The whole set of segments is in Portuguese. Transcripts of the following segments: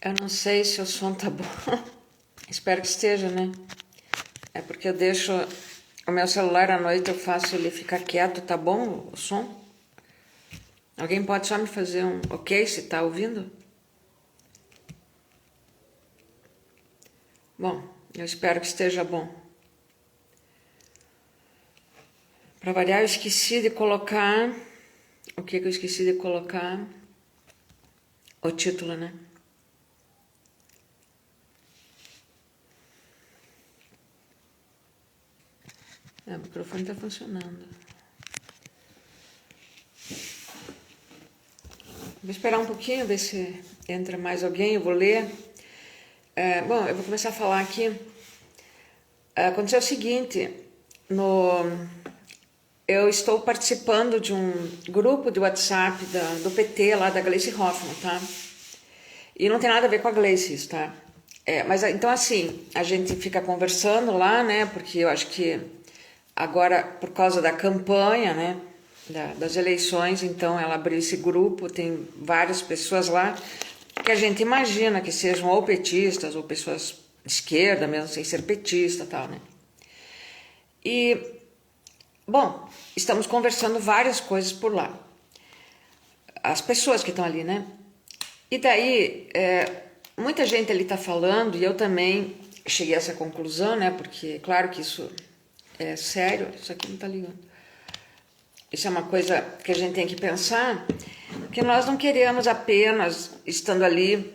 Eu não sei se o som tá bom. Espero que esteja, né? É porque eu deixo o meu celular à noite, eu faço ele ficar quieto, tá bom o som? Alguém pode só me fazer um ok se tá ouvindo? Bom, eu espero que esteja bom. Para variar, eu esqueci de colocar... O que eu esqueci de colocar? O título, né? O microfone tá funcionando. Vou esperar um pouquinho, ver se entra mais alguém, eu vou ler. Bom, eu vou começar a falar aqui. Aconteceu o seguinte, eu estou participando de um grupo de WhatsApp do PT, lá da Gleice Hoffmann, tá? E não tem nada a ver com a Gleice isso, tá? Mas então assim, a gente fica conversando lá, né? Porque eu acho que agora, por causa da campanha, né? Das eleições, então ela abriu esse grupo, tem várias pessoas lá que a gente imagina que sejam ou petistas ou pessoas de esquerda, mesmo sem ser petista e tal, né? E, bom, estamos conversando várias coisas por lá. As pessoas que estão ali, né? E daí, muita gente ali está falando, e eu também cheguei a essa conclusão, né? Porque, claro que isso é sério, isso aqui não está ligando. Isso é uma coisa que a gente tem que pensar, que nós não queremos apenas, estando ali,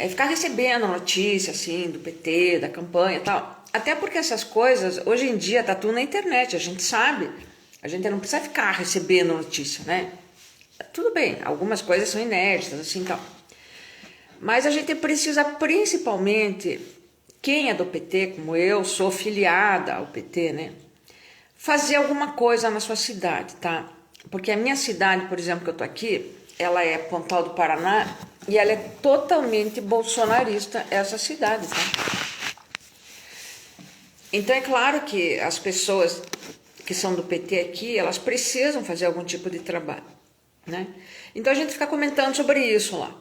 ficar recebendo notícia, assim, do PT, da campanha e tal. Até porque essas coisas, hoje em dia, tá tudo na internet, a gente sabe. A gente não precisa ficar recebendo notícia, né? Tudo bem, algumas coisas são inéditas, assim, tal. Mas a gente precisa, principalmente, quem é do PT, como eu, sou filiada ao PT, né? Fazer alguma coisa na sua cidade, tá? Porque a minha cidade, por exemplo, que eu tô aqui, ela é Pontal do Paraná e ela é totalmente bolsonarista, essa cidade, tá? Então é claro que as pessoas que são do PT aqui, elas precisam fazer algum tipo de trabalho, né? Então a gente fica comentando sobre isso lá.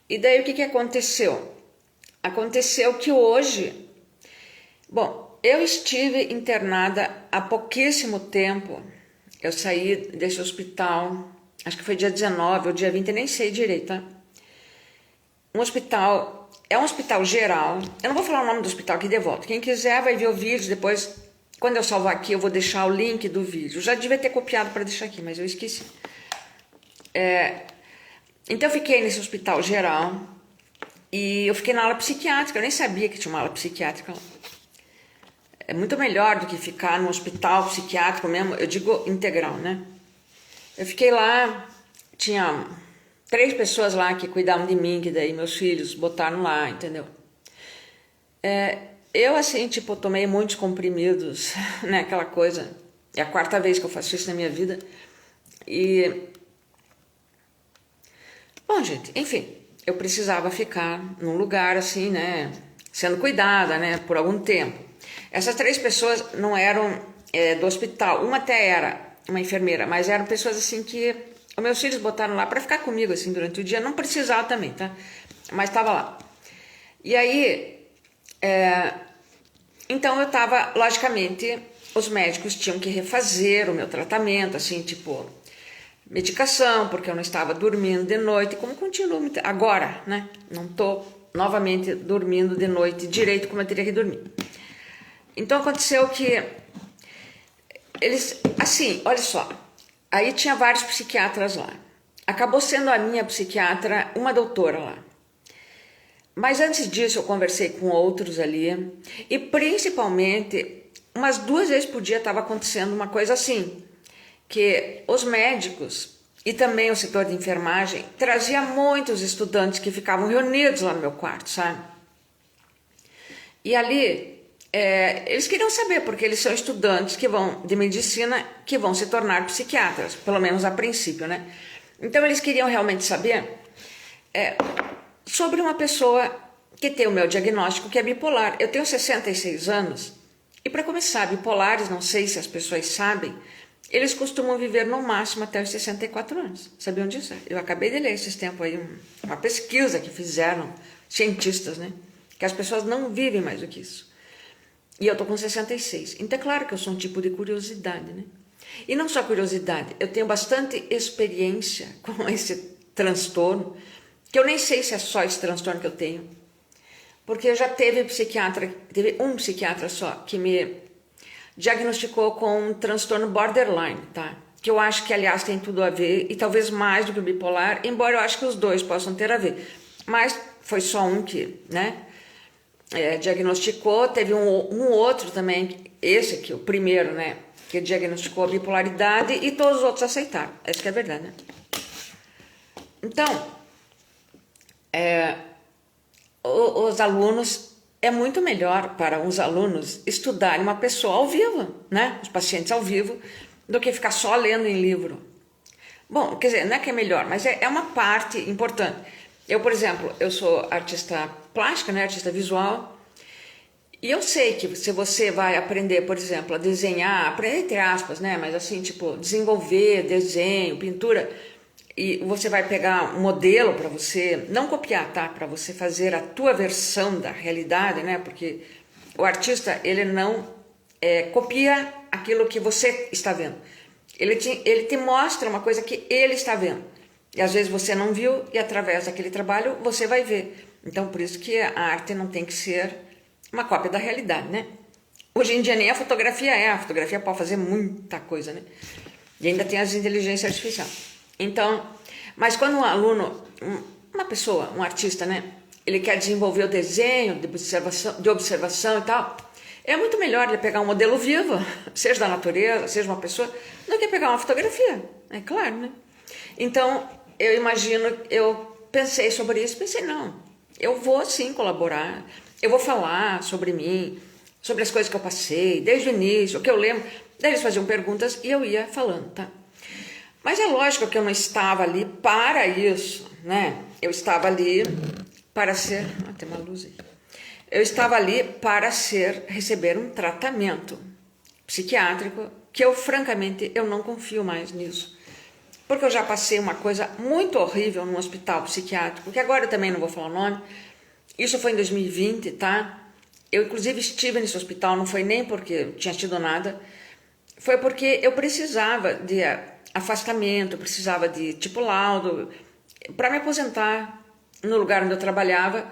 E daí o que aconteceu? Aconteceu que hoje, bom, eu estive internada há pouquíssimo tempo. Eu saí desse hospital, acho que foi dia 19 ou dia 20, nem sei direito, tá? É um hospital geral. Eu não vou falar o nome do hospital aqui de volta. Quem quiser vai ver o vídeo, depois, quando eu salvar aqui, eu vou deixar o link do vídeo. Eu já devia ter copiado para deixar aqui, mas eu esqueci. Então eu fiquei nesse hospital geral e eu fiquei na ala psiquiátrica. Eu nem sabia que tinha uma ala psiquiátrica lá. É muito melhor do que ficar no hospital psiquiátrico mesmo, eu digo integral, né? Eu fiquei lá, tinha 3 pessoas lá que cuidavam de mim, que daí meus filhos botaram lá, entendeu? Eu, assim, tipo, tomei muitos comprimidos, né? Aquela coisa. É a 4ª vez que eu faço isso na minha vida. E... Bom, gente, enfim, eu precisava ficar num lugar assim, né? Sendo cuidada, né? Por algum tempo. Essas 3 pessoas não eram do hospital. Uma até era uma enfermeira, mas eram pessoas assim que os meus filhos botaram lá para ficar comigo assim durante o dia. Não precisava também, tá? Mas estava lá. E aí, então eu tava, logicamente, os médicos tinham que refazer o meu tratamento, assim, tipo, medicação, porque eu não estava dormindo de noite, como continuo agora, né? Não tô novamente dormindo de noite direito como eu teria que dormir. Então aconteceu que eles, assim, olha só, aí tinha vários psiquiatras lá. Acabou sendo a minha psiquiatra uma doutora lá. Mas antes disso eu conversei com outros ali e principalmente umas 2 vezes por dia estava acontecendo uma coisa assim, que os médicos e também o setor de enfermagem trazia muitos estudantes que ficavam reunidos lá no meu quarto, sabe? E ali eles queriam saber, porque eles são estudantes de medicina que vão se tornar psiquiatras, pelo menos a princípio, né? Então eles queriam realmente saber sobre uma pessoa que tem o meu diagnóstico, que é bipolar. Eu tenho 66 anos e, para começar, bipolares, não sei se as pessoas sabem, eles costumam viver no máximo até os 64 anos. Sabiam disso? Eu acabei de ler esses tempos aí uma pesquisa que fizeram cientistas, né? Que as pessoas não vivem mais do que isso. E eu tô com 66. Então é claro que eu sou um tipo de curiosidade, né? E não só curiosidade, eu tenho bastante experiência com esse transtorno, que eu nem sei se é só esse transtorno que eu tenho. Porque já teve um psiquiatra só que me diagnosticou com um transtorno borderline, tá? Que eu acho que, aliás, tem tudo a ver, e talvez mais do que o bipolar, embora eu acho que os dois possam ter a ver. Mas foi só um que, né, diagnosticou, teve um outro também, esse aqui, o primeiro, né, que diagnosticou a bipolaridade, e todos os outros aceitaram. Essa que é a verdade, né? Então, os alunos, é muito melhor para uns alunos estudarem uma pessoa ao vivo, né? Os pacientes ao vivo, do que ficar só lendo em livro. Bom, quer dizer, não é que é melhor, mas é uma parte importante. Eu, por exemplo, eu sou artista plástica, né? Artista visual, e eu sei que se você vai aprender, por exemplo, a desenhar, aprender entre aspas, né? Mas assim, tipo, desenvolver desenho, pintura, e você vai pegar um modelo para você, não copiar, tá? Para você fazer a tua versão da realidade, né? Porque o artista, ele não copia aquilo que você está vendo. Ele te mostra uma coisa que ele está vendo. E às vezes você não viu, e através daquele trabalho você vai ver. Então, por isso que a arte não tem que ser uma cópia da realidade, né? Hoje em dia nem a fotografia pode fazer muita coisa, né? E ainda tem as inteligências artificiais. Então, mas quando um aluno, uma pessoa, um artista, né? Ele quer desenvolver o desenho de observação e tal, é muito melhor ele pegar um modelo vivo, seja da natureza, seja uma pessoa, do que pegar uma fotografia, é claro, né? Então, eu imagino, eu pensei sobre isso, pensei, não, eu vou sim colaborar, eu vou falar sobre mim, sobre as coisas que eu passei, desde o início, o que eu lembro. Daí eles faziam perguntas e eu ia falando, tá? Mas é lógico que eu não estava ali para isso, né? Eu estava ali para ser... Ah, tem uma luz aí. Eu estava ali para receber um tratamento psiquiátrico, que eu, francamente, eu não confio mais nisso. Porque eu já passei uma coisa muito horrível num hospital psiquiátrico, que agora eu também não vou falar o nome. Isso foi em 2020, tá? Eu, inclusive, estive nesse hospital, não foi nem porque eu tinha tido nada, foi porque eu precisava de afastamento, eu precisava de tipo laudo, para me aposentar no lugar onde eu trabalhava,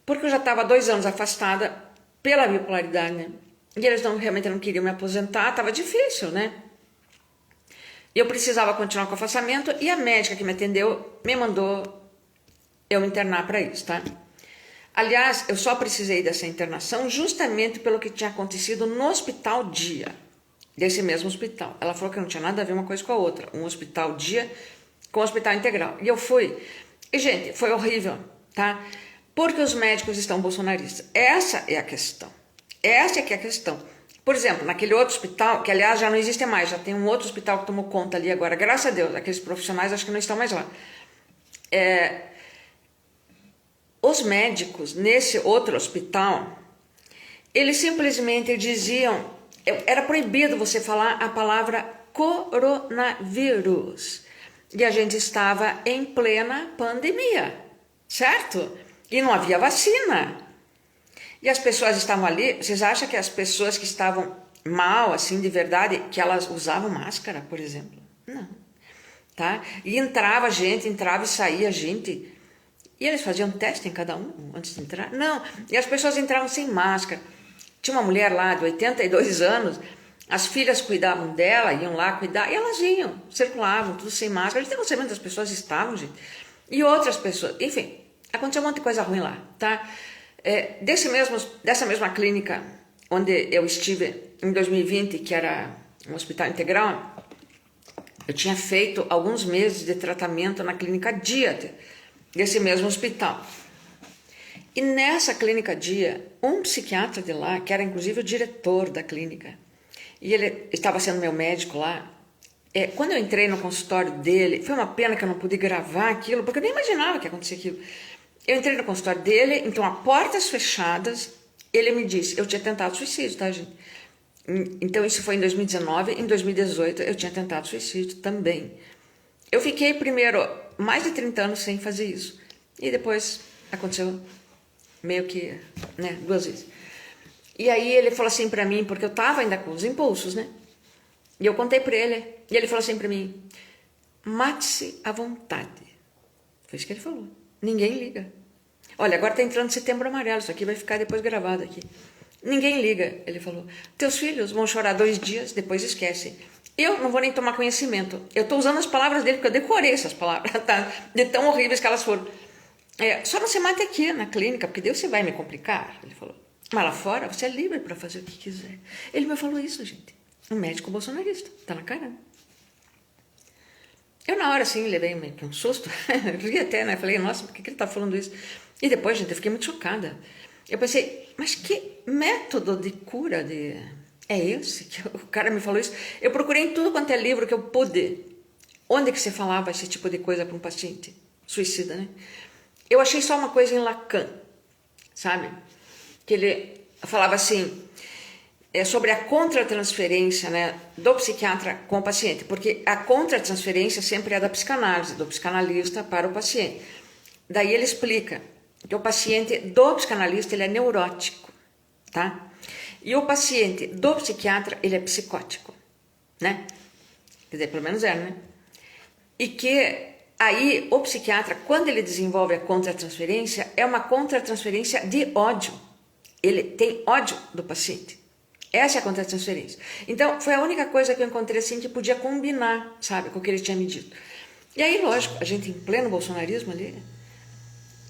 porque eu já estava 2 anos afastada pela bipolaridade, né? E eles realmente não queriam me aposentar, estava difícil, né? E eu precisava continuar com o afastamento, e a médica que me atendeu me mandou eu me internar para isso, tá? Aliás, eu só precisei dessa internação justamente pelo que tinha acontecido no hospital dia, desse mesmo hospital. Ela falou que não tinha nada a ver uma coisa com a outra, um hospital dia com um hospital integral. E eu fui. E, gente, foi horrível, tá? Porque os médicos estão bolsonaristas. Essa é a questão. Essa é que é a questão. Por exemplo, naquele outro hospital, que aliás já não existe mais, já tem um outro hospital que tomou conta ali agora, graças a Deus, aqueles profissionais acho que não estão mais lá. Os médicos nesse outro hospital, eles simplesmente diziam, era proibido você falar a palavra coronavírus. E a gente estava em plena pandemia, certo? E não havia vacina. E as pessoas estavam ali, vocês acham que as pessoas que estavam mal, assim, de verdade, que elas usavam máscara, por exemplo? Não. Tá? E entrava gente, entrava e saía gente. E eles faziam teste em cada um antes de entrar? Não. E as pessoas entravam sem máscara. Tinha uma mulher lá de 82 anos, as filhas cuidavam dela, iam lá cuidar, e elas iam, circulavam, tudo sem máscara. A gente tem conhecimento das pessoas estavam, gente. E outras pessoas, enfim, aconteceu um monte de coisa ruim lá, tá? Dessa mesma clínica onde eu estive em 2020, que era um hospital integral, eu tinha feito alguns meses de tratamento na clínica dia desse mesmo hospital. E nessa clínica dia, um psiquiatra de lá, que era inclusive o diretor da clínica, e ele estava sendo meu médico lá, quando eu entrei no consultório dele, foi uma pena que eu não pude gravar aquilo, porque eu nem imaginava que ia acontecer aquilo. Eu entrei no consultório dele, então, a portas fechadas, ele me disse, eu tinha tentado suicídio, tá, gente? Então, isso foi em 2019, em 2018 eu tinha tentado suicídio também. Eu fiquei primeiro mais de 30 anos sem fazer isso, e depois Aconteceu meio que, né, 2 vezes. E aí ele falou assim pra mim, porque eu tava ainda com os impulsos, né? E eu contei pra ele, e ele falou assim pra mim, mate-se à vontade. Foi isso que ele falou. Ninguém liga. Olha, agora tá entrando Setembro Amarelo, isso aqui vai ficar depois gravado aqui. Ninguém liga, ele falou. Teus filhos vão chorar 2 dias, depois esquece. Eu não vou nem tomar conhecimento. Eu tô usando as palavras dele, porque eu decorei essas palavras, tá? De tão horríveis que elas foram. Só não se mate aqui na clínica, porque Deus você vai me complicar, ele falou. Mas lá fora, você é livre para fazer o que quiser. Ele me falou isso, gente. Um médico bolsonarista, tá na cara. Eu, na hora, assim, levei um susto. Ri até, né? Falei, nossa, por que ele tá falando isso? E depois, gente, eu fiquei muito chocada. Eu pensei, mas que método de cura é esse? Que o cara me falou isso. Eu procurei em tudo quanto é livro que eu pude. Onde que você falava esse tipo de coisa para um paciente suicida, né? Eu achei só uma coisa em Lacan, sabe? Que ele falava assim, sobre a contratransferência, né, do psiquiatra com o paciente, porque a contratransferência sempre é da psicanálise, do psicanalista para o paciente. Daí ele explica que o paciente do psicanalista ele é neurótico, tá? E o paciente do psiquiatra ele é psicótico, né? Quer dizer, pelo menos é, né? E que aí o psiquiatra, quando ele desenvolve a contratransferência, é uma contratransferência de ódio. Ele tem ódio do paciente. Essa é a contratransferência. Então, foi a única coisa que eu encontrei assim que podia combinar, sabe, com o que ele tinha me dito. E aí, lógico, a gente em pleno bolsonarismo ali,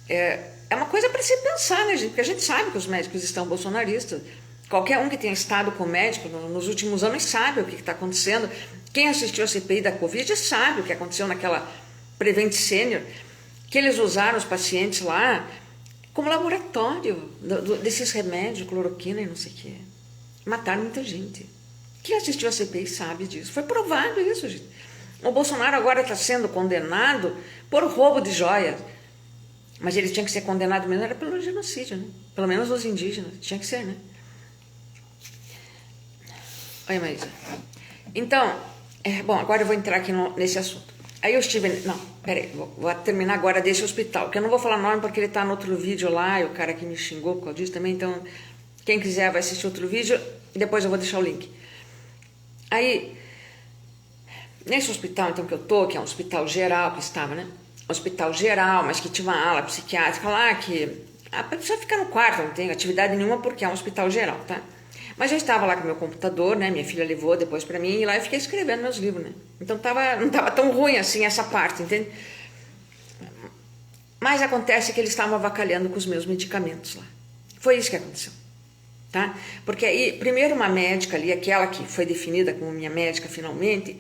é uma coisa para se pensar, né, gente? Porque a gente sabe que os médicos estão bolsonaristas. Qualquer um que tenha estado com médico nos últimos anos sabe o que está acontecendo. Quem assistiu a CPI da Covid sabe o que aconteceu naquela Prevent Senior, que eles usaram os pacientes lá como laboratório desses remédios, cloroquina e não sei o quê. Mataram muita gente. Quem assistiu a CPI sabe disso. Foi provado isso, gente. O Bolsonaro agora está sendo condenado por roubo de joias. Mas ele tinha que ser condenado mesmo, era pelo genocídio, né? Pelo menos os indígenas. Tinha que ser, né? Oi, Maísa. Então, bom, agora eu vou entrar aqui nesse assunto. Aí eu estive... Não, peraí, vou terminar agora desse hospital, que eu não vou falar nome porque ele está no outro vídeo lá, e o cara que me xingou por causa disso também, então... Quem quiser vai assistir outro vídeo, e depois eu vou deixar o link. Aí, nesse hospital então que eu tô, que é um hospital geral que estava, né? Hospital geral, mas que tinha uma ala psiquiátrica lá, que a pessoa fica no quarto, não tem atividade nenhuma porque é um hospital geral, tá? Mas eu estava lá com meu computador, né? Minha filha levou depois pra mim, e lá eu fiquei escrevendo meus livros, né? Então não tava tão ruim assim essa parte, entende? Mas acontece que eles estavam avacalhando com os meus medicamentos lá. Foi isso que aconteceu. Tá? Porque aí, primeiro uma médica ali, aquela que foi definida como minha médica finalmente,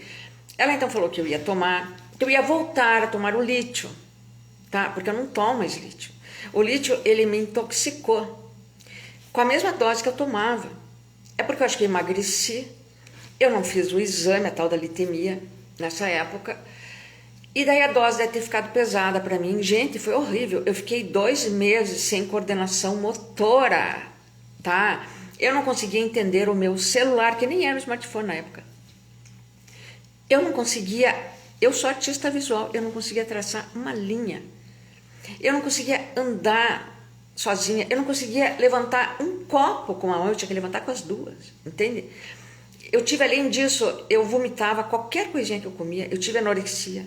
ela então falou que eu ia tomar, que eu ia voltar a tomar o lítio, tá? Porque eu não tomo mais lítio. O lítio, ele me intoxicou com a mesma dose que eu tomava. É porque eu acho que eu emagreci, eu não fiz o exame, a tal da litemia, nessa época, e daí a dose deve ter ficado pesada para mim. Gente, foi horrível. Eu fiquei 2 meses sem coordenação motora. Tá? Eu não conseguia entender o meu celular, que nem era um smartphone na época. Eu não conseguia, eu sou artista visual, eu não conseguia traçar uma linha. Eu não conseguia andar sozinha, eu não conseguia levantar um copo com a mão, eu tinha que levantar com as 2, entende? Eu tive, além disso, eu vomitava qualquer coisinha que eu comia, eu tive anorexia.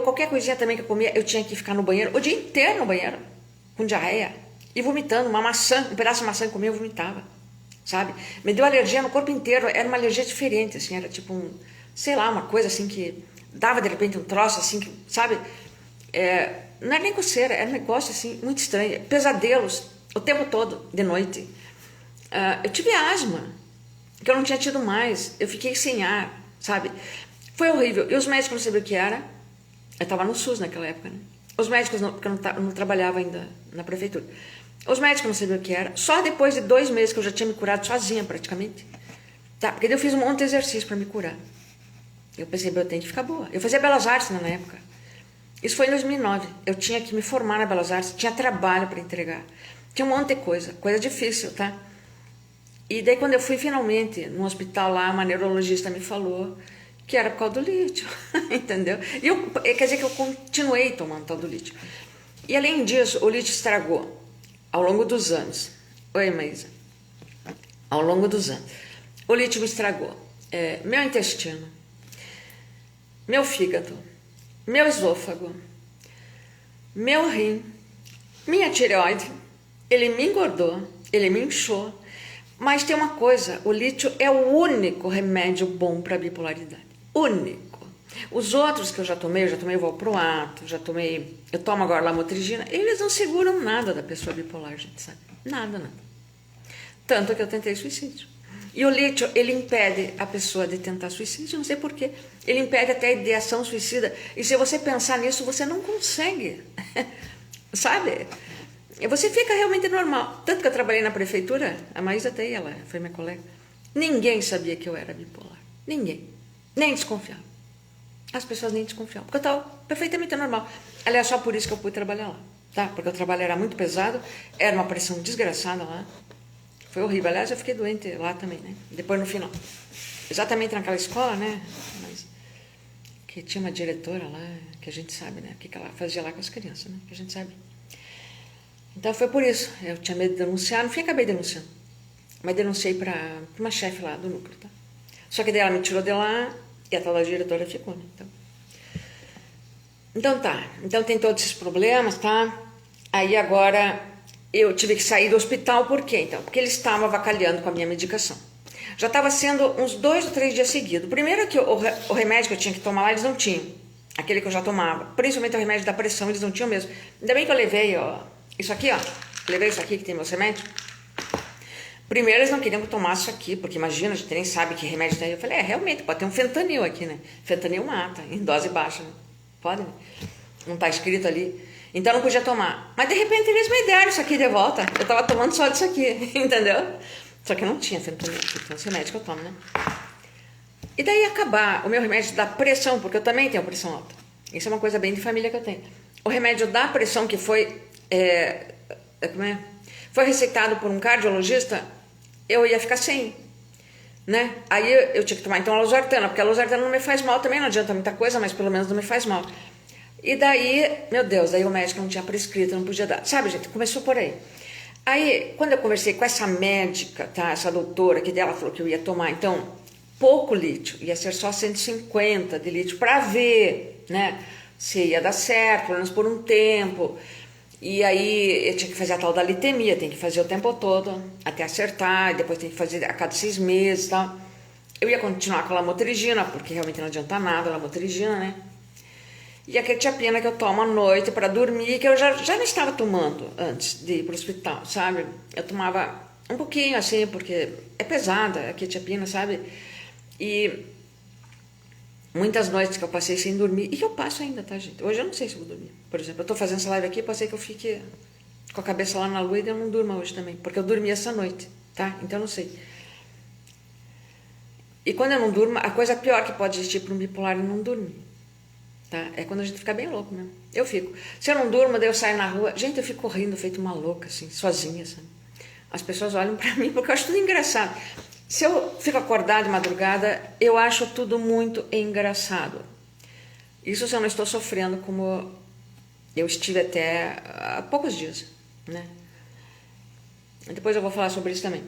Qualquer coisinha também que eu comia, eu tinha que ficar no banheiro, o dia inteiro no banheiro, com diarreia. E vomitando, uma maçã, um pedaço de maçã que eu comia, eu vomitava, sabe? Me deu alergia no corpo inteiro, era uma alergia diferente, assim, era tipo sei lá, uma coisa assim que dava de repente um troço assim, que, sabe? Não era nem coceira, era um negócio assim, muito estranho, pesadelos o tempo todo, de noite. Eu tive asma, que eu não tinha tido mais, eu fiquei sem ar, sabe? Foi horrível, e os médicos não sabiam o que era, eu estava no SUS naquela época, né? Os médicos, porque eu não trabalhava ainda na prefeitura. Os médicos não sabiam o que era. Só depois de 2 meses que eu já tinha me curado sozinha, praticamente. Tá? Porque eu fiz um monte de exercício para me curar. Eu pensei, eu tenho que ficar boa. Eu fazia Belas Artes na época. Isso foi em 2009. Eu tinha que me formar na Belas Artes. Tinha trabalho para entregar. Tinha um monte de coisa. Coisa difícil, tá? E daí quando eu fui finalmente no hospital lá, uma neurologista me falou que era por causa do lítio, entendeu? E quer dizer que eu continuei tomando tal do lítio. E além disso, o lítio estragou ao longo dos anos. Oi, Maísa. Ao longo dos anos. O lítio me estragou meu intestino, meu fígado, meu esôfago, meu rim, minha tireoide. Ele me engordou, ele me inchou. Mas tem uma coisa, o lítio é o único remédio bom para bipolaridade. Único. Os outros que eu já tomei o valproato, eu tomo agora lamotrigina, eles não seguram nada da pessoa bipolar, gente, sabe? Nada, nada. Tanto que eu tentei suicídio. E o lítio, ele impede a pessoa de tentar suicídio, não sei porquê. Ele impede até a ideação suicida. E se você pensar nisso, você não consegue. Sabe? Você fica realmente normal. Tanto que eu trabalhei na prefeitura, a Maísa até ela foi minha colega. Ninguém sabia que eu era bipolar. Ninguém. Nem desconfiava. As pessoas nem desconfiavam. Porque eu estava perfeitamente normal. Aliás, só por isso que eu pude trabalhar lá. Tá? Porque o trabalho era muito pesado. Era uma pressão desgraçada lá. Foi horrível. Aliás, eu fiquei doente lá também, né? Depois no final. Exatamente naquela escola, né? Mas que tinha uma diretora lá, que a gente sabe, né? O que ela fazia lá com as crianças, né? Que a gente sabe. Então foi por isso. Eu tinha medo de denunciar. No fim, acabei denunciando. Mas denunciei para uma chefe lá do núcleo, tá? Só que daí ela me tirou de lá e a tal da diretora ficou, né? Então tá. Então tem todos esses problemas, tá? Aí agora eu tive que sair do hospital. Por quê, então? Porque ele estava avacalhando com a minha medicação. Já estava sendo uns 2 ou 3 dias seguidos. Primeiro que o remédio que eu tinha que tomar lá, eles não tinham. Aquele que eu já tomava. Principalmente o remédio da pressão, eles não tinham mesmo. Ainda bem que eu levei, ó, isso aqui, ó. Levei isso aqui que tem meus remédios. Primeiro eles não queriam que eu tomasse isso aqui, porque imagina, a gente nem sabe que remédio tem. Eu falei, realmente, pode ter um fentanil aqui, né? Fentanil mata, em dose baixa, né? Pode, né? Não tá escrito ali. Então eu não podia tomar. Mas de repente eles me deram isso aqui de volta. Eu tava tomando só disso aqui, entendeu? Só que não tinha fentanil aqui, então esse remédio que eu tomo, né? E daí acabar o meu remédio da pressão, porque eu também tenho pressão alta. Isso é uma coisa bem de família que eu tenho. O remédio da pressão que foi... Foi receitado por um cardiologista, eu ia ficar sem, né? Aí eu tinha que tomar então a losartana, porque a losartana não me faz mal também, não adianta muita coisa, mas pelo menos não me faz mal. E daí, meu Deus, daí o médico não tinha prescrito, não podia dar. Sabe, gente, começou por aí. Aí, quando eu conversei com essa médica, tá, essa doutora, que dela falou que eu ia tomar, então, pouco lítio, ia ser só 150 de lítio, para ver, né, se ia dar certo, pelo menos por um tempo. E aí eu tinha que fazer a tal da litemia, tem que fazer o tempo todo, até acertar, e depois tem que fazer a cada 6 meses e tal. Eu ia continuar com a lamotrigina, porque realmente não adianta nada a lamotrigina, né? E a quetiapina que eu tomo à noite para dormir, que eu já não estava tomando antes de ir para o hospital, sabe? Eu tomava um pouquinho assim, porque é pesada a quetiapina, sabe? E muitas noites que eu passei sem dormir, e que eu passo ainda, tá, gente? Hoje eu não sei se eu vou dormir. Por exemplo, eu tô fazendo essa live aqui, pode ser que eu fique com a cabeça lá na lua e eu não durma hoje também, porque eu dormi essa noite, tá? Então eu não sei. E quando eu não durmo, a coisa pior que pode existir para um bipolar é não dormir, tá? É quando a gente fica bem louco mesmo. Eu fico. Se eu não durmo, daí eu saio na rua, gente, eu fico rindo, feito uma louca, assim, sozinha, sabe? As pessoas olham pra mim porque eu acho tudo engraçado. Se eu fico acordada de madrugada, eu acho tudo muito engraçado. Isso se eu não estou sofrendo como eu estive até há poucos dias, né? Depois eu vou falar sobre isso também.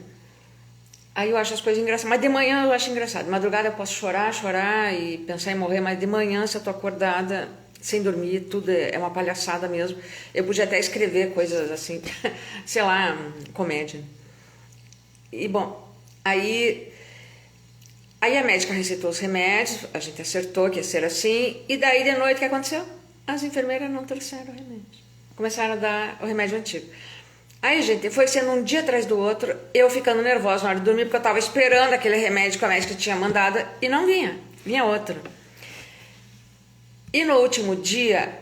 Aí eu acho as coisas engraçadas, mas de manhã eu acho engraçado. De madrugada eu posso chorar e pensar em morrer, mas de manhã, se eu tô acordada, sem dormir, tudo é uma palhaçada mesmo. Eu podia até escrever coisas assim, sei lá, comédia. E bom, aí a médica receitou os remédios, a gente acertou que ia ser assim, e daí de noite o que aconteceu? As enfermeiras não trouxeram o remédio. Começaram a dar o remédio antigo. Aí, gente, foi sendo um dia atrás do outro, eu ficando nervosa na hora de dormir, porque eu tava esperando aquele remédio que a médica tinha mandado, e não vinha, vinha outro. E no último dia,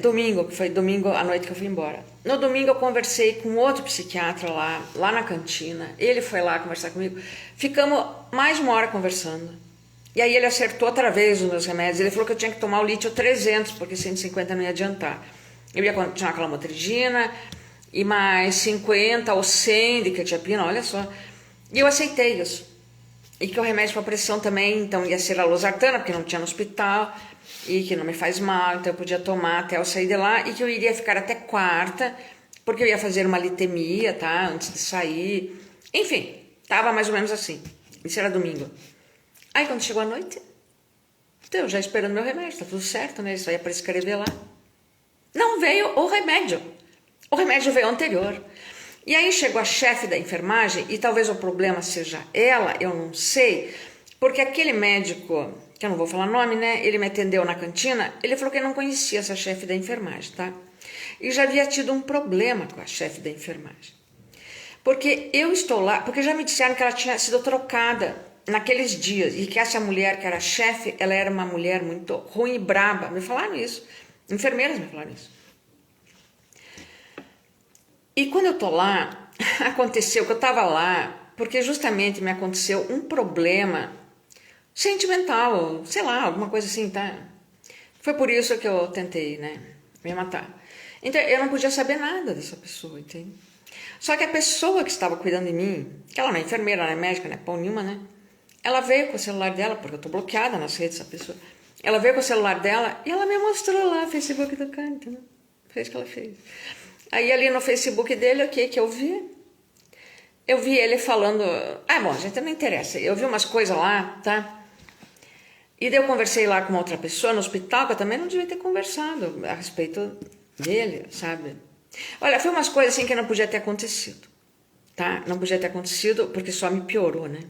domingo, que foi domingo à noite que eu fui embora. No domingo eu conversei com outro psiquiatra lá na cantina, ele foi lá conversar comigo, ficamos mais de 1 hora conversando. E aí ele acertou outra vez os meus remédios, ele falou que eu tinha que tomar o lítio 300, porque 150 não ia adiantar. Eu ia continuar com a lamotrigina, e mais 50 ou 100 de quetiapina, olha só. E eu aceitei isso. E que o remédio para pressão também, então ia ser a losartana, porque não tinha no hospital. e que não me faz mal, então eu podia tomar até eu sair de lá e que eu iria ficar até quarta, porque eu ia fazer uma litemia, tá? Antes de sair. Enfim, tava mais ou menos assim. Isso era domingo. Aí quando chegou a noite, então, eu já esperando meu remédio, tá tudo certo, né? Isso aí é para escrever lá. Não veio o remédio. O remédio veio anterior. E aí chegou a chefe da enfermagem, e talvez o problema seja ela, eu não sei, porque aquele médico, que eu não vou falar nome, né? Ele me atendeu na cantina, ele falou que não conhecia essa chefe da enfermagem, tá? E já havia tido um problema com a chefe da enfermagem. Porque eu estou lá, porque já me disseram que ela tinha sido trocada naqueles dias, e que essa mulher que era chefe, ela era uma mulher muito ruim e braba. Me falaram isso. Enfermeiras me falaram isso. E quando eu tô lá, aconteceu que eu tava lá, porque justamente me aconteceu um problema sentimental, sei lá, alguma coisa assim, tá? Foi por isso que eu tentei, né, me matar. Então, eu não podia saber nada dessa pessoa, entende? Só que a pessoa que estava cuidando de mim, que ela não é enfermeira, não é médica, não é pão nenhuma, né? Ela veio com o celular dela, porque eu tô bloqueada nas redes dessa pessoa. Ela veio com o celular dela e ela me mostrou lá o Facebook do cara, entendeu? Fez o que ela fez. Aí ali no Facebook dele, o que eu vi? Eu vi ele falando... Ah, bom, gente, não interessa. Eu vi umas coisas lá, tá? E daí eu conversei lá com uma outra pessoa no hospital, que eu também não devia ter conversado a respeito dele, sabe? Olha, foi umas coisas assim que não podia ter acontecido, tá? Não podia ter acontecido porque só me piorou, né?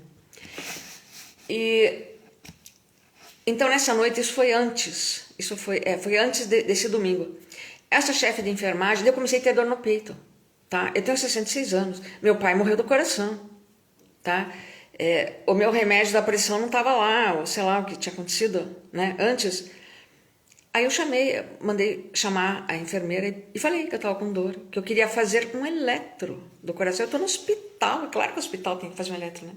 E... Então, nessa noite, isso foi antes. Isso foi antes desse domingo. Essa chefe de enfermagem, eu comecei a ter dor no peito, tá? Eu tenho 66 anos. Meu pai morreu do coração, tá? O meu remédio da pressão não estava lá, ou sei lá o que tinha acontecido, né? Antes. Aí eu mandei chamar a enfermeira e falei que eu estava com dor, que eu queria fazer um eletro do coração. Eu estou no hospital, é claro que o hospital tem que fazer um eletro, né?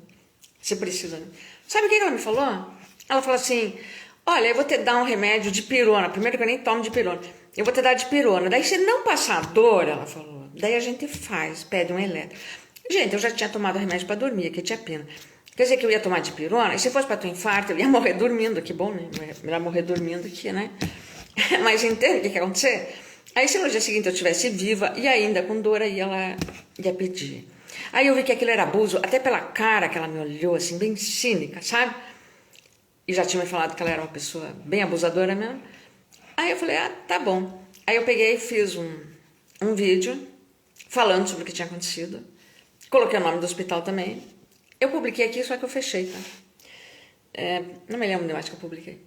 Se precisa, né? Sabe o que ela me falou? Ela falou assim, olha, eu vou te dar um remédio de pirona, primeiro que eu nem tomo de pirona, eu vou te dar de pirona, daí se não passar dor, ela falou, daí a gente pede um eletro. Gente, eu já tinha tomado remédio para dormir, que tinha pena. Quer dizer que eu ia tomar de pirona, e se fosse para tu infarto, eu ia morrer dormindo, que bom, né? Melhor morrer dormindo aqui, né? Mas entende o que ia acontecer? Aí se no dia seguinte eu estivesse viva e ainda com dor, aí ela ia pedir. Aí eu vi que aquilo era abuso, até pela cara que ela me olhou, assim, bem cínica, sabe? E já tinha me falado que ela era uma pessoa bem abusadora mesmo. Aí eu falei, tá bom. Aí eu peguei e fiz um vídeo falando sobre o que tinha acontecido. Coloquei o nome do hospital também. Eu publiquei aqui, só que eu fechei, tá? Não me lembro de mais que eu publiquei.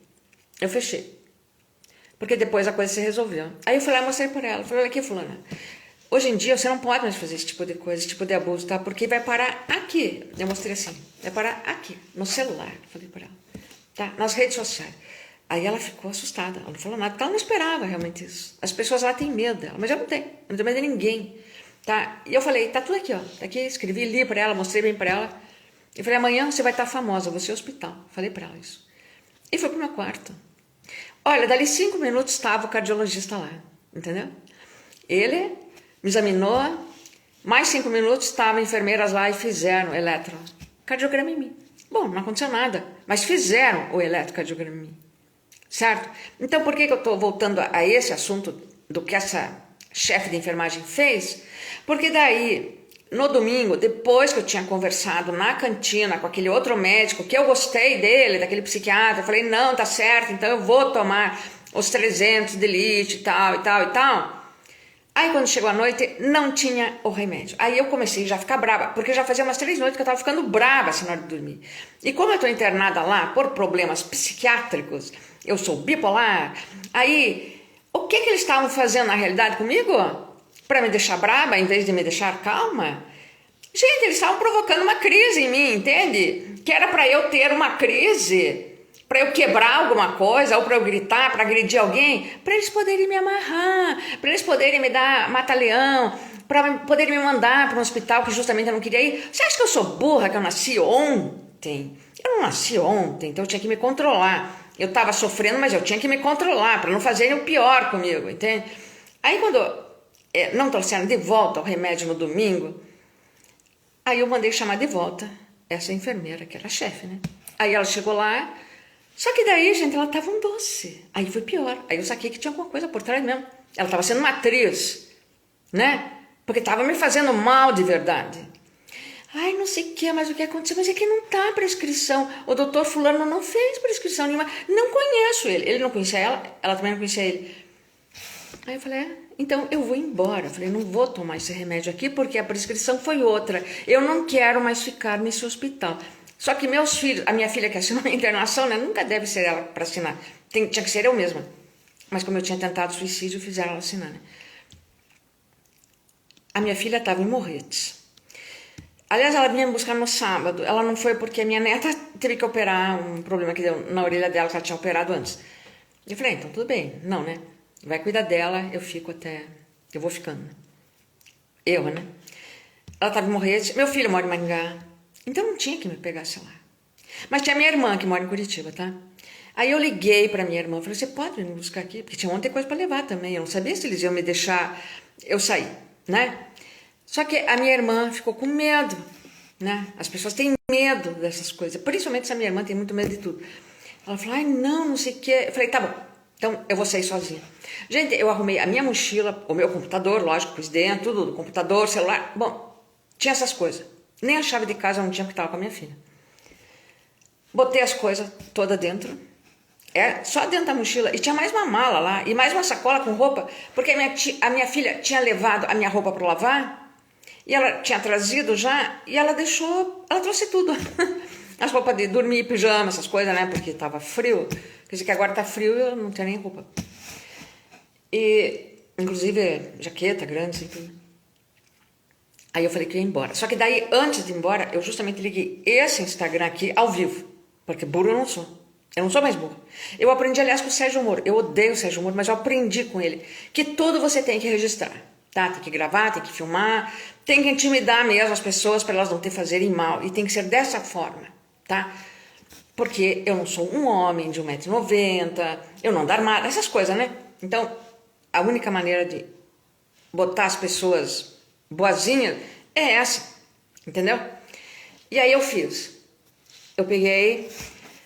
Eu fechei. Porque depois a coisa se resolveu. Aí eu fui lá e mostrei pra ela. Falei, olha aqui, fulana. Hoje em dia você não pode mais fazer esse tipo de coisa, esse tipo de abuso, tá? Porque vai parar aqui. Eu mostrei assim. Vai parar aqui, no celular. Falei pra ela. Tá? Nas redes sociais. Aí ela ficou assustada. Ela não falou nada, porque ela não esperava realmente isso. As pessoas lá têm medo dela. Mas eu não tenho. Eu não tenho medo de ninguém. Tá? E eu falei, tá tudo aqui, ó. Tá aqui, escrevi, li pra ela, mostrei bem pra ela. Eu falei, amanhã você vai estar famosa, você é hospital. Falei pra ela isso. E foi pro meu quarto. Olha, dali 5 minutos estava o cardiologista lá, entendeu? Ele me examinou, mais 5 minutos estavam enfermeiras lá e fizeram eletrocardiograma em mim. Bom, não aconteceu nada, mas fizeram o eletrocardiograma em mim, certo? Então, por que eu estou voltando a esse assunto do que essa chefe de enfermagem fez? Porque daí... No domingo, depois que eu tinha conversado na cantina com aquele outro médico, que eu gostei dele, daquele psiquiatra, eu falei, não, tá certo, então eu vou tomar os 300 de elite e tal, e tal, e tal. Aí quando chegou a noite, não tinha o remédio. Aí eu comecei já a ficar brava, porque já fazia umas 3 noites que eu tava ficando brava assim na hora de dormir. E como eu tô internada lá por problemas psiquiátricos, eu sou bipolar, aí o que eles estavam fazendo na realidade comigo? Para me deixar brava, em vez de me deixar calma? Gente, eles estavam provocando uma crise em mim, entende? Que era para eu ter uma crise, para eu quebrar alguma coisa, ou para eu gritar, para agredir alguém, para eles poderem me amarrar, para eles poderem me dar mata-leão, para poderem me mandar para um hospital que justamente eu não queria ir. Você acha que eu sou burra, que eu nasci ontem? Eu não nasci ontem, então eu tinha que me controlar. Eu estava sofrendo, mas eu tinha que me controlar, para não fazerem o pior comigo, entende? Aí quando... não trouxeram de volta o remédio no domingo, aí eu mandei chamar de volta essa enfermeira, que era a chefe, né? Aí ela chegou lá, Só que daí, gente, ela tava um doce. Aí foi pior. Aí eu saquei que tinha alguma coisa por trás mesmo. Ela tava sendo uma atriz, né? Porque tava me fazendo mal de verdade. Ai, não sei o que, mas o que aconteceu? Mas é que não tá a prescrição. O doutor fulano não fez prescrição nenhuma. Não conheço ele. Ele não conhecia ela também não conhecia ele. Aí eu falei, então eu vou embora. Eu falei, não vou tomar esse remédio aqui porque a prescrição foi outra. Eu não quero mais ficar nesse hospital. Só que meus filhos, a minha filha que assinou a internação, né, nunca deve ser ela para assinar. Tinha que ser eu mesma. Mas como eu tinha tentado suicídio, fizeram ela assinar, né? A minha filha estava em Morretes. Aliás, ela vinha me buscar no sábado. Ela não foi porque a minha neta teve que operar um problema que deu na orelha dela, que ela tinha operado antes. Eu falei, então tudo bem. Não, né? Vai cuidar dela, eu fico até... Eu vou ficando. Eu, né? Ela estava em Morretes. Meu filho mora em Maringá. Então não tinha que me pegasse lá. Mas tinha minha irmã que mora em Curitiba, tá? Aí eu liguei pra minha irmã, falei, você pode me buscar aqui? Porque tinha ontem coisa pra levar também. Eu não sabia se eles iam me deixar eu sair, né? Só que a minha irmã ficou com medo, né? As pessoas têm medo dessas coisas. Principalmente essa minha irmã tem muito medo de tudo. Ela falou, ai não, não sei o quê. Eu falei, tá bom, então eu vou sair sozinha. Gente, eu arrumei a minha mochila, o meu computador, lógico, pus dentro, tudo, computador, celular. Bom, tinha essas coisas. Nem a chave de casa eu não tinha, porque estava com a minha filha. Botei as coisas todas dentro. Só dentro da mochila. E tinha mais uma mala lá. E mais uma sacola com roupa. Porque a minha filha tinha levado a minha roupa para lavar. E ela tinha trazido já. E ela deixou... Ela trouxe tudo. As roupas de dormir, pijama, essas coisas, né? Porque estava frio. Quer dizer que agora tá frio e eu não tenho nem roupa. E... Inclusive, jaqueta grande, assim, tudo. Aí eu falei que ia embora. Só que daí, antes de ir embora, eu justamente liguei esse Instagram aqui ao vivo. Porque burro eu não sou. Eu não sou mais burro. Eu aprendi, aliás, com o Sérgio Moro. Eu odeio o Sérgio Moro, mas eu aprendi com ele. Que tudo você tem que registrar. Tá? Tem que gravar, tem que filmar. Tem que intimidar mesmo as pessoas para elas não te fazerem mal. E tem que ser dessa forma. Tá? Porque eu não sou um homem de 1,90 m. Eu não ando armada. Essas coisas, né? Então, a única maneira de botar as pessoas... boazinha é essa, entendeu? E aí eu fiz. Eu peguei,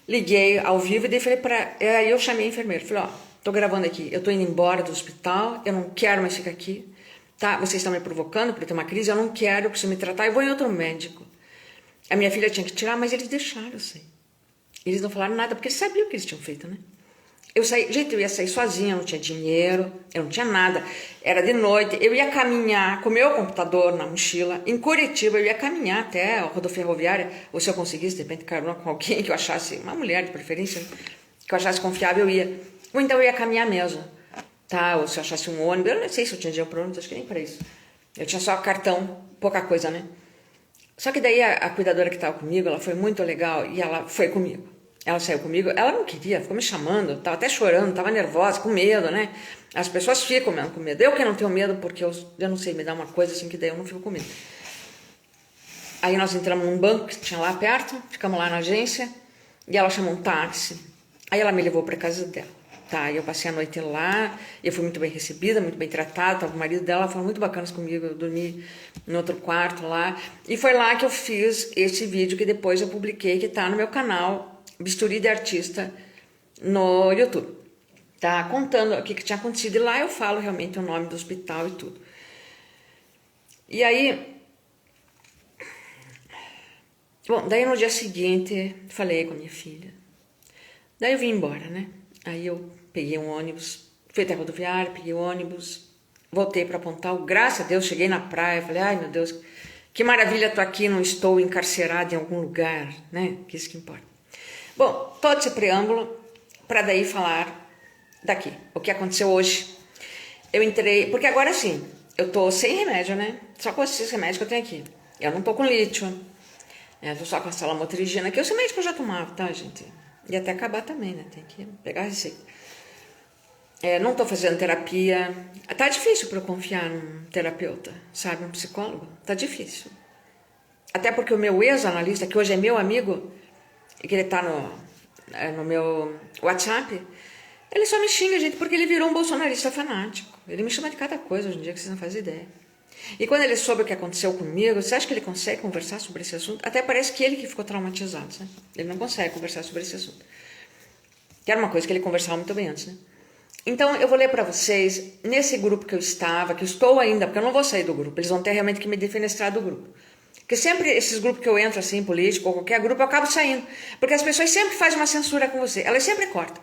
liguei ao vivo e daí falei pra... Aí eu chamei a enfermeira, falei, ó, tô gravando aqui, eu tô indo embora do hospital, eu não quero mais ficar aqui, tá? Vocês estão me provocando pra ter uma crise, eu não quero, eu preciso me tratar, eu vou em outro médico. A minha filha tinha que tirar, mas eles deixaram eu sair. Eles não falaram nada, porque eles sabiam o que eles tinham feito, né? Eu saí, gente, eu ia sair sozinha, eu não tinha dinheiro, eu não tinha nada. Era de noite, eu ia caminhar com o meu computador na mochila. Em Curitiba, eu ia caminhar até a rodoferroviária, ou se eu conseguisse, de repente, carona com alguém que eu achasse, uma mulher de preferência, que eu achasse confiável, eu ia. Ou então eu ia caminhar mesmo, tá? Ou se eu achasse um ônibus, eu não sei se eu tinha dinheiro para ônibus, acho que nem para isso. Eu tinha só cartão, pouca coisa, né? Só que daí a cuidadora que estava comigo, ela foi muito legal e ela foi comigo. Ela saiu comigo, ela não queria, ficou me chamando, tava até chorando, tava nervosa, com medo, né? As pessoas ficam mesmo com medo. Eu que não tenho medo, porque eu não sei, me dá uma coisa assim que daí eu não fico com medo. Aí nós entramos num banco que tinha lá perto, ficamos lá na agência, e ela chamou um táxi. Aí ela me levou para casa dela. Tá, eu passei a noite lá, eu fui muito bem recebida, muito bem tratada, tava o marido dela, foram muito bacanas comigo, eu dormi no outro quarto lá. E foi lá que eu fiz esse vídeo que depois eu publiquei, que tá no meu canal, Bisturi de Artista, no YouTube, tá? Contando o que tinha acontecido. E lá eu falo realmente o nome do hospital e tudo. E aí... Bom, daí no dia seguinte, falei com a minha filha. Daí eu vim embora, né? Aí eu peguei um ônibus, fui até a rodoviária, peguei o ônibus, voltei para Pontal. Graças a Deus, cheguei na praia, falei, ai meu Deus, que maravilha, tô aqui, não estou encarcerada em algum lugar, né? Que isso que importa. Bom, todo esse preâmbulo para daí falar daqui, o que aconteceu hoje. Eu entrei, porque agora sim, eu tô sem remédio, né? Só com esses remédios que eu tenho aqui. Eu não tô com lítio, eu tô só com a salamotrigina, que esse remédio eu já tomava, tá, gente? E até acabar também, né? Tem que pegar a receita. Não tô fazendo terapia. Tá difícil para eu confiar num terapeuta, sabe? Um psicólogo. Tá difícil. Até porque o meu ex-analista, que hoje é meu amigo, e que ele tá no meu WhatsApp, ele só me xinga, gente, porque ele virou um bolsonarista fanático. Ele me chama de cada coisa hoje em dia que vocês não fazem ideia. E quando ele soube o que aconteceu comigo, você acha que ele consegue conversar sobre esse assunto? Até parece que ele que ficou traumatizado, sabe? Ele não consegue conversar sobre esse assunto. que era uma coisa que ele conversava muito bem antes, né? Então, eu vou ler para vocês, nesse grupo que eu estava, que eu estou ainda, porque eu não vou sair do grupo, eles vão ter realmente que me defenestrar do grupo. Porque sempre esses grupos que eu entro, assim, político ou qualquer grupo, eu acabo saindo. Porque as pessoas sempre fazem uma censura com você, elas sempre cortam.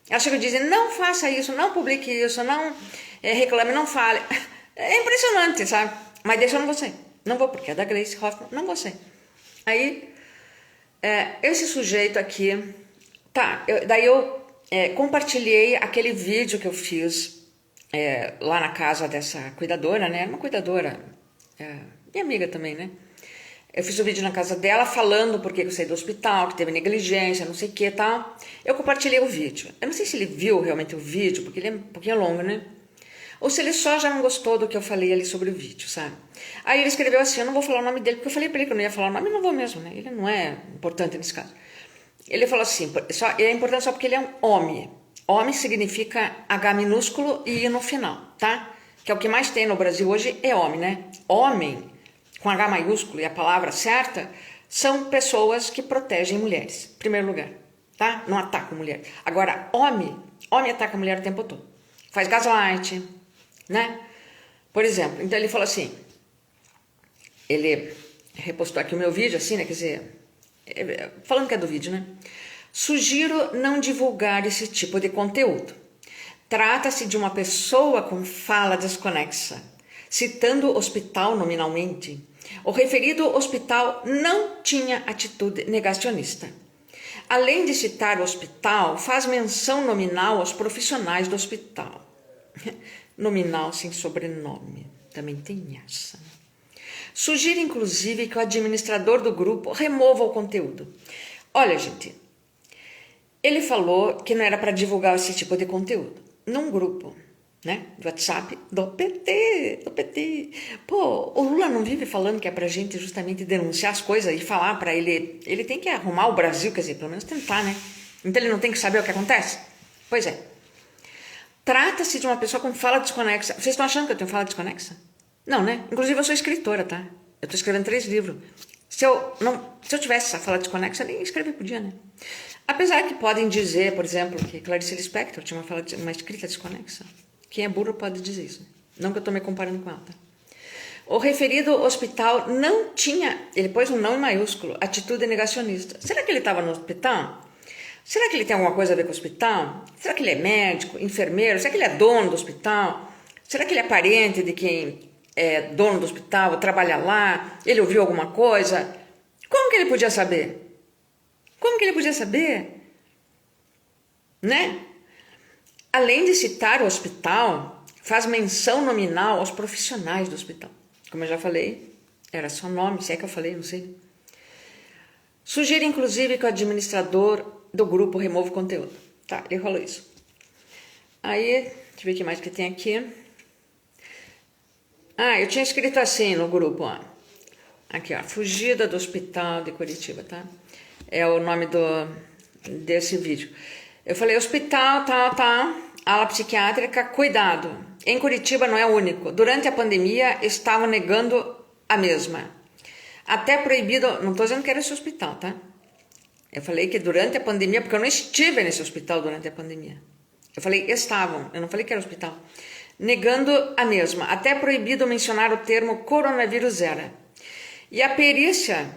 Elas chegam e dizem, não faça isso, não publique isso, não reclame, não fale. É impressionante, sabe? Mas deixa eu não vou sair. Não vou, porque é da Gleice Hoffmann, não vou sair. Aí, esse sujeito aqui, tá, daí eu compartilhei aquele vídeo que eu fiz lá na casa dessa cuidadora, né? Uma cuidadora, minha amiga também, né? Eu fiz o vídeo na casa dela falando porque eu saí do hospital, que teve negligência, não sei o que e tal. Eu compartilhei o vídeo. Eu não sei se ele viu realmente o vídeo, porque ele é um pouquinho longo, né? Ou se ele só já não gostou do que eu falei ali sobre o vídeo, sabe? Aí ele escreveu assim, eu não vou falar o nome dele, porque eu falei pra ele que eu não ia falar o nome, e não vou mesmo, né? Ele não é importante nesse caso. Ele falou assim, é importante só porque ele é um homem. Homem significa H minúsculo e I no final, tá? Que é o que mais tem no Brasil hoje, é homem, né? Homem, com H maiúsculo e a palavra certa, são pessoas que protegem mulheres, em primeiro lugar, tá? Não atacam mulher. Agora, homem ataca a mulher o tempo todo. Faz gaslight, né? Por exemplo, então ele falou assim, ele repostou aqui o meu vídeo, assim, né? Quer dizer, falando que é do vídeo, né? Sugiro não divulgar esse tipo de conteúdo. Trata-se de uma pessoa com fala desconexa, citando o hospital nominalmente. O referido hospital não tinha atitude negacionista. Além de citar o hospital, faz menção nominal aos profissionais do hospital. Nominal sem sobrenome, também tem essa. Sugiro, inclusive, que o administrador do grupo remova o conteúdo. Olha, gente, ele falou que não era para divulgar esse tipo de conteúdo num grupo, né, do WhatsApp do PT. Pô, o Lula não vive falando que é pra gente justamente denunciar as coisas e falar pra ele, ele tem que arrumar o Brasil, quer dizer, pelo menos tentar, né? Então ele não tem que saber o que acontece? Pois é. Trata-se de uma pessoa com fala desconexa. Vocês estão achando que eu tenho fala desconexa? Não, né? Inclusive eu sou escritora, tá? Eu tô escrevendo 3 livros. Se eu tivesse essa fala desconexa, nem escrever podia, né? Apesar que podem dizer, por exemplo, que Clarice Lispector tinha uma escrita desconexa. Quem é burro pode dizer isso. Né? Não que eu estou me comparando com ela. Tá? O referido hospital não tinha, ele pôs um não em maiúsculo, atitude negacionista. Será que ele estava no hospital? Será que ele tem alguma coisa a ver com o hospital? Será que ele é médico, enfermeiro? Será que ele é dono do hospital? Será que ele é parente de quem é dono do hospital, trabalha lá? Ele ouviu alguma coisa? Como que ele podia saber? Como que ele podia saber? Né? Além de citar o hospital, faz menção nominal aos profissionais do hospital. Como eu já falei, era só nome, se é que eu falei, não sei. Sugiro, inclusive, que o administrador do grupo remova o conteúdo. Tá, ele falou isso. Aí, deixa eu ver o que mais que tem aqui. Eu tinha escrito assim no grupo, ó. Aqui, ó, fugida do hospital de Curitiba, tá? É o nome desse vídeo. Eu falei, hospital, ala psiquiátrica, cuidado. Em Curitiba não é o único. Durante a pandemia, estavam negando a mesma. Até proibido, não estou dizendo que era esse hospital, tá? Eu falei que durante a pandemia, porque eu não estive nesse hospital durante a pandemia. Eu falei, estavam, eu não falei que era hospital. Negando a mesma. Até proibido mencionar o termo coronavírus era. E a perícia,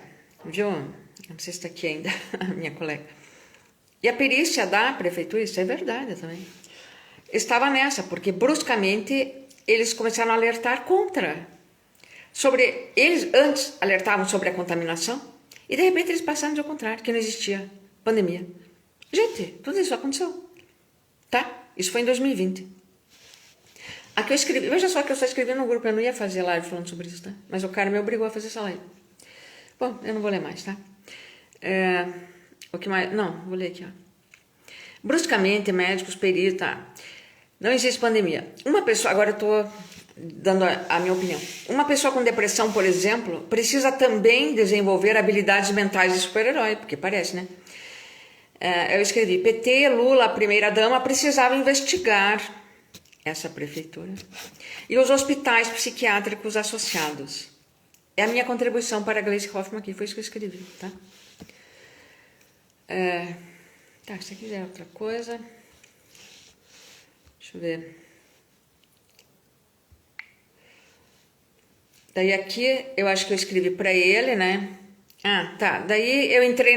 viu? Não sei se está aqui ainda, a minha colega. E a perícia da prefeitura, isso é verdade também, estava nessa, porque bruscamente eles começaram a alertar contra. Eles antes alertavam sobre a contaminação e de repente eles passaram ao contrário, que não existia pandemia. Gente, tudo isso aconteceu. Tá? Isso foi em 2020. Aqui eu escrevi, veja só que eu só escrevi no grupo, eu não ia fazer live falando sobre isso, tá? Mas o cara me obrigou a fazer essa live. Bom, eu não vou ler mais, tá? O que mais? Não, vou ler aqui, ó. Bruscamente, médicos, peritos, tá? Não existe pandemia. Uma pessoa, agora eu tô dando a minha opinião. Uma pessoa com depressão, por exemplo, precisa também desenvolver habilidades mentais de super-herói, porque parece, né? Eu escrevi, PT, Lula, a primeira-dama, precisavam investigar essa prefeitura e os hospitais psiquiátricos associados. É a minha contribuição para a Gleice Hoffmann aqui, foi isso que eu escrevi, tá? Tá, isso aqui já é outra coisa. Deixa eu ver. Daí aqui, eu acho que eu escrevi pra ele, né? Ah, tá. Daí eu entrei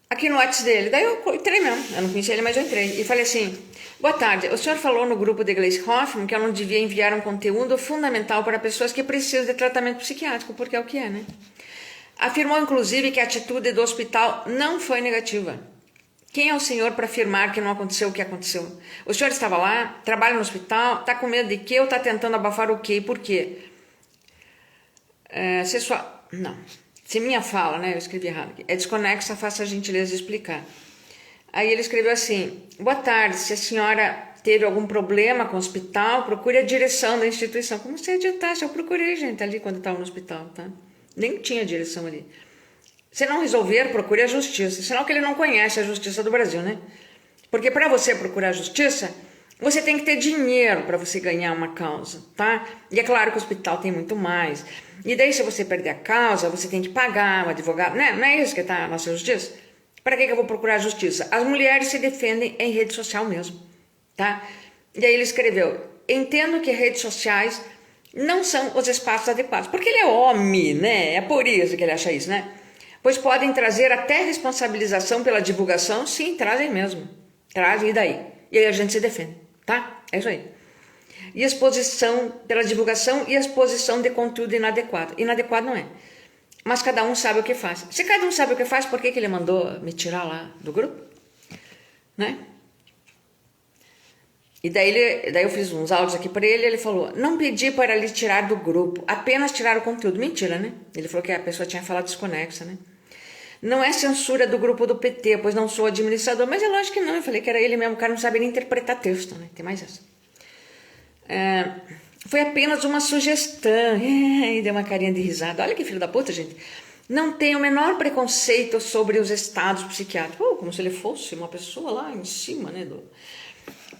aqui no WhatsApp dele. Daí eu entrei mesmo. Eu não conhecia ele, mas eu entrei. E falei assim, boa tarde. O senhor falou no grupo de Gleisi Hoffmann que eu não devia enviar um conteúdo fundamental para pessoas que precisam de tratamento psiquiátrico, porque é o que é, né? Afirmou, inclusive, que a atitude do hospital não foi negativa. Quem é o senhor para afirmar que não aconteceu o que aconteceu? O senhor estava lá, trabalha no hospital, está com medo de quê ou está tentando abafar o quê e por quê? Não. Se minha fala, né? Eu escrevi errado aqui. É desconexa, faça a gentileza de explicar. Aí ele escreveu assim, boa tarde, se a senhora teve algum problema com o hospital, procure a direção da instituição. Como se adiantasse, eu procurei gente ali quando estava no hospital, tá? Nem tinha direção ali. Se não resolver, procure a justiça. Senão que ele não conhece a justiça do Brasil, né? Porque para você procurar a justiça, você tem que ter dinheiro para você ganhar uma causa, tá? E é claro que o hospital tem muito mais. E daí, se você perder a causa, você tem que pagar um advogado. Né? Não é isso que está a nossa justiça? Para que eu vou procurar a justiça? As mulheres se defendem em rede social mesmo, tá? E aí ele escreveu, entendo que redes sociais não são os espaços adequados. Porque ele é homem, né? É por isso que ele acha isso, né? Pois podem trazer até responsabilização pela divulgação. Sim, trazem mesmo. Trazem, e daí? E aí a gente se defende, tá? É isso aí. E exposição pela divulgação e exposição de conteúdo inadequado. Inadequado não é. Mas cada um sabe o que faz. Se cada um sabe o que faz, por que ele mandou me tirar lá do grupo? Né? E daí eu fiz uns áudios aqui para ele, ele falou, não pedi para lhe tirar do grupo, apenas tirar o conteúdo. Mentira, né? Ele falou que a pessoa tinha falado desconexa, né? Não é censura do grupo do PT, pois não sou administrador. Mas é lógico que não, eu falei que era ele mesmo, o cara não sabe nem interpretar texto, né? Tem mais essa. Foi apenas uma sugestão. E deu uma carinha de risada. Olha que filho da puta, gente. Não tem o menor preconceito sobre os estados psiquiátricos. Como se ele fosse uma pessoa lá em cima, né?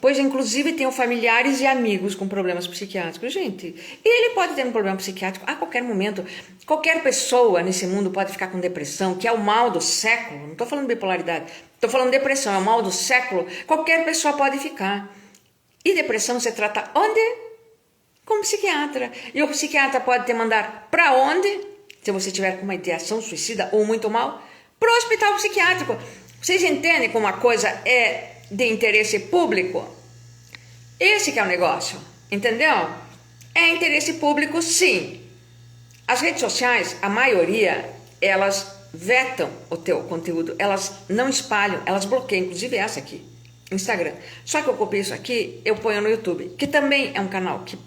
Pois, inclusive, tenho familiares e amigos com problemas psiquiátricos. Gente, ele pode ter um problema psiquiátrico a qualquer momento. Qualquer pessoa nesse mundo pode ficar com depressão, que é o mal do século. Não estou falando bipolaridade, estou falando depressão, é o mal do século. Qualquer pessoa pode ficar. E depressão se trata onde? Com um psiquiatra. E o psiquiatra pode te mandar para onde? Se você tiver com uma ideação suicida ou muito mal, para o hospital psiquiátrico. Vocês entendem como a coisa é de interesse público? Esse que é o negócio, entendeu? É interesse público, sim. As redes sociais, a maioria, elas vetam o teu conteúdo, elas não espalham, elas bloqueiam, inclusive essa aqui, Instagram. Só que eu copio isso aqui, eu ponho no YouTube, que também é um canal, que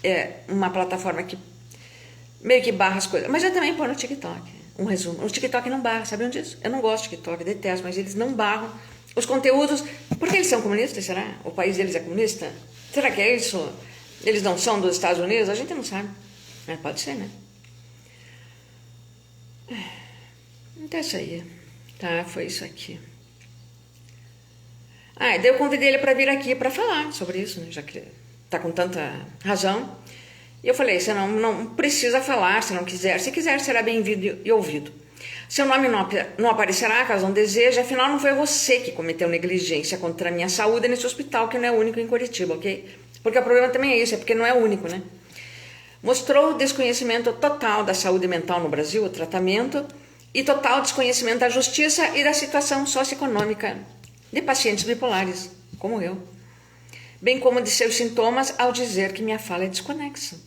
é uma plataforma que meio que barra as coisas, mas eu também ponho no TikTok, um resumo. O TikTok não barra, sabiam disso? Eu não gosto de TikTok, detesto, mas eles não barram os conteúdos, porque eles são comunistas, será? O país deles é comunista? Será que é isso? Eles não são dos Estados Unidos? A gente não sabe. Pode ser, né? Então é isso aí. Tá, foi isso aqui. Daí eu convidei ele para vir aqui para falar sobre isso, né? Já que tá com tanta razão. E eu falei, você não precisa falar, se não quiser. Se quiser, será bem-vindo e ouvido. Seu nome não aparecerá, caso não deseje, afinal não foi você que cometeu negligência contra a minha saúde nesse hospital, que não é único em Curitiba, ok? Porque o problema também é isso, é porque não é único, né? Mostrou desconhecimento total da saúde mental no Brasil, o tratamento, e total desconhecimento da justiça e da situação socioeconômica de pacientes bipolares, como eu. Bem como de seus sintomas ao dizer que minha fala é desconexa.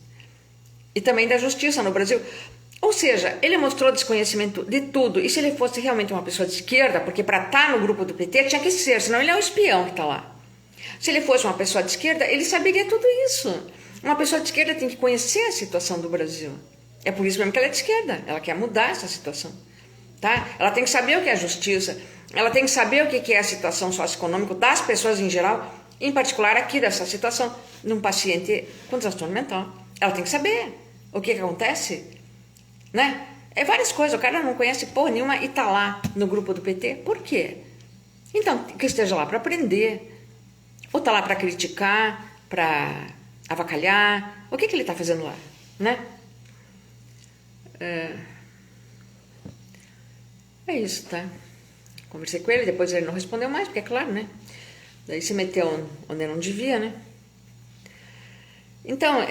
E também da justiça no Brasil. Ou seja, ele mostrou desconhecimento de tudo. E se ele fosse realmente uma pessoa de esquerda, porque para estar no grupo do PT tinha que ser, senão ele é um espião que está lá. Se ele fosse uma pessoa de esquerda, ele saberia tudo isso. Uma pessoa de esquerda tem que conhecer a situação do Brasil. É por isso mesmo que ela é de esquerda. Ela quer mudar essa situação. Tá? Ela tem que saber o que é justiça. Ela tem que saber o que é a situação socioeconômica das pessoas em geral, em particular aqui dessa situação, de um paciente com transtorno mental. Ela tem que saber o que acontece, né? É várias coisas, o cara não conhece porra nenhuma e tá lá no grupo do PT. Por quê? Então, que esteja lá para aprender, ou tá lá para criticar, para avacalhar. O que ele tá fazendo lá, né? É isso, tá? Conversei com ele, depois ele não respondeu mais, porque é claro, né? Daí se meteu onde não devia, né? Então,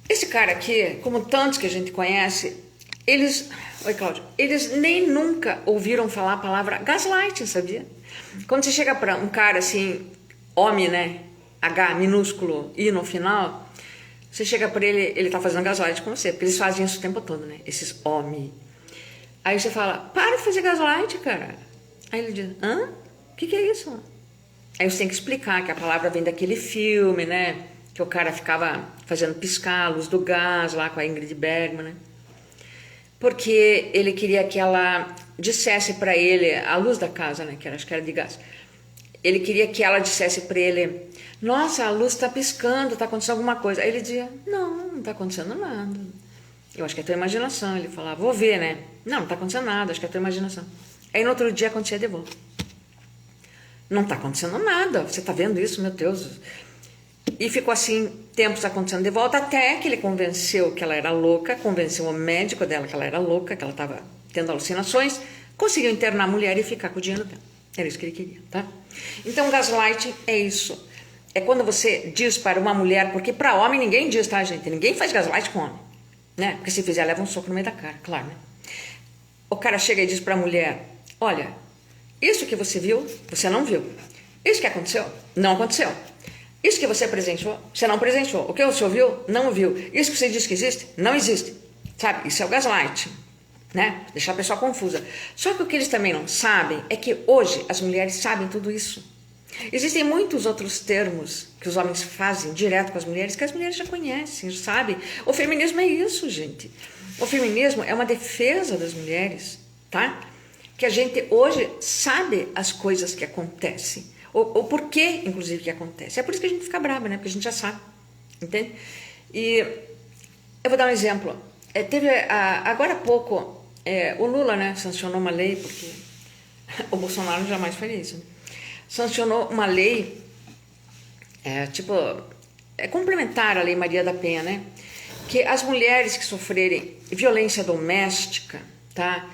esse cara aqui, como tantos que a gente conhece, eles... Oi, Cláudio. Eles nem nunca ouviram falar a palavra gaslighting, sabia? Quando você chega para um cara assim, homem, né? H minúsculo, I no final, você chega para ele tá fazendo gaslighting com você, porque eles fazem isso o tempo todo, né? Esses homens. Aí você fala, para de fazer gaslighting, cara. Aí ele diz, hã? O que é isso? Aí você tem que explicar que a palavra vem daquele filme, né? Que o cara ficava fazendo piscar a luz do gás lá com a Ingrid Bergman, né? Porque ele queria que ela dissesse para ele, a luz da casa, né? Que acho que era de gás. Ele queria que ela dissesse para ele, nossa, a luz está piscando, está acontecendo alguma coisa. Aí ele dizia, não está acontecendo nada. Eu acho que é a tua imaginação. Ele falava, vou ver, né? Não está acontecendo nada, acho que é a tua imaginação. Aí no outro dia acontecia de volta. Não está acontecendo nada, você está vendo isso, meu Deus. E ficou assim, tempos acontecendo de volta, até que ele convenceu que ela era louca, convenceu o médico dela que ela era louca, que ela estava tendo alucinações, conseguiu internar a mulher e ficar com o dinheiro dela. Era isso que ele queria, tá? Então, gaslighting é isso. É quando você diz para uma mulher, porque para homem ninguém diz, tá, gente? Ninguém faz gaslighting com homem, né? Porque se fizer, leva um soco no meio da cara, claro, né? O cara chega e diz para a mulher, olha, isso que você viu, você não viu. Isso que aconteceu, não aconteceu. Isso que você presenciou, você não presenciou. O que você ouviu, não ouviu. Isso que você diz que existe, não existe. Sabe? Isso é o gaslighting, né? Deixar a pessoa confusa. Só que o que eles também não sabem é que hoje as mulheres sabem tudo isso. Existem muitos outros termos que os homens fazem direto com as mulheres que as mulheres já conhecem, já sabem. O feminismo é isso, gente. O feminismo é uma defesa das mulheres, tá? Que a gente hoje sabe as coisas que acontecem. O porquê, inclusive, que acontece. É por isso que a gente fica brava, né? Porque a gente já sabe, entende? E eu vou dar um exemplo. Teve, agora há pouco, o Lula, né, sancionou uma lei, porque o Bolsonaro jamais faria isso, né? Sancionou uma lei, complementar à Lei Maria da Penha, né? Que as mulheres que sofrerem violência doméstica, tá?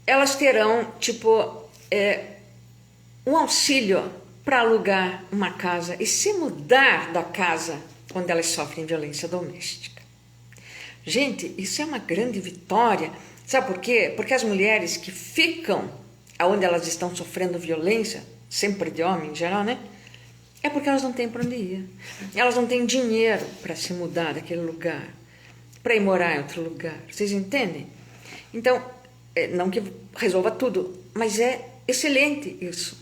Elas terão, um auxílio para alugar uma casa e se mudar da casa quando elas sofrem violência doméstica. Gente, isso é uma grande vitória. Sabe por quê? Porque as mulheres que ficam onde elas estão sofrendo violência, sempre de homem em geral, né? É porque elas não têm para onde ir. Elas não têm dinheiro para se mudar daquele lugar, para ir morar em outro lugar. Vocês entendem? Então, não que resolva tudo, mas é excelente isso,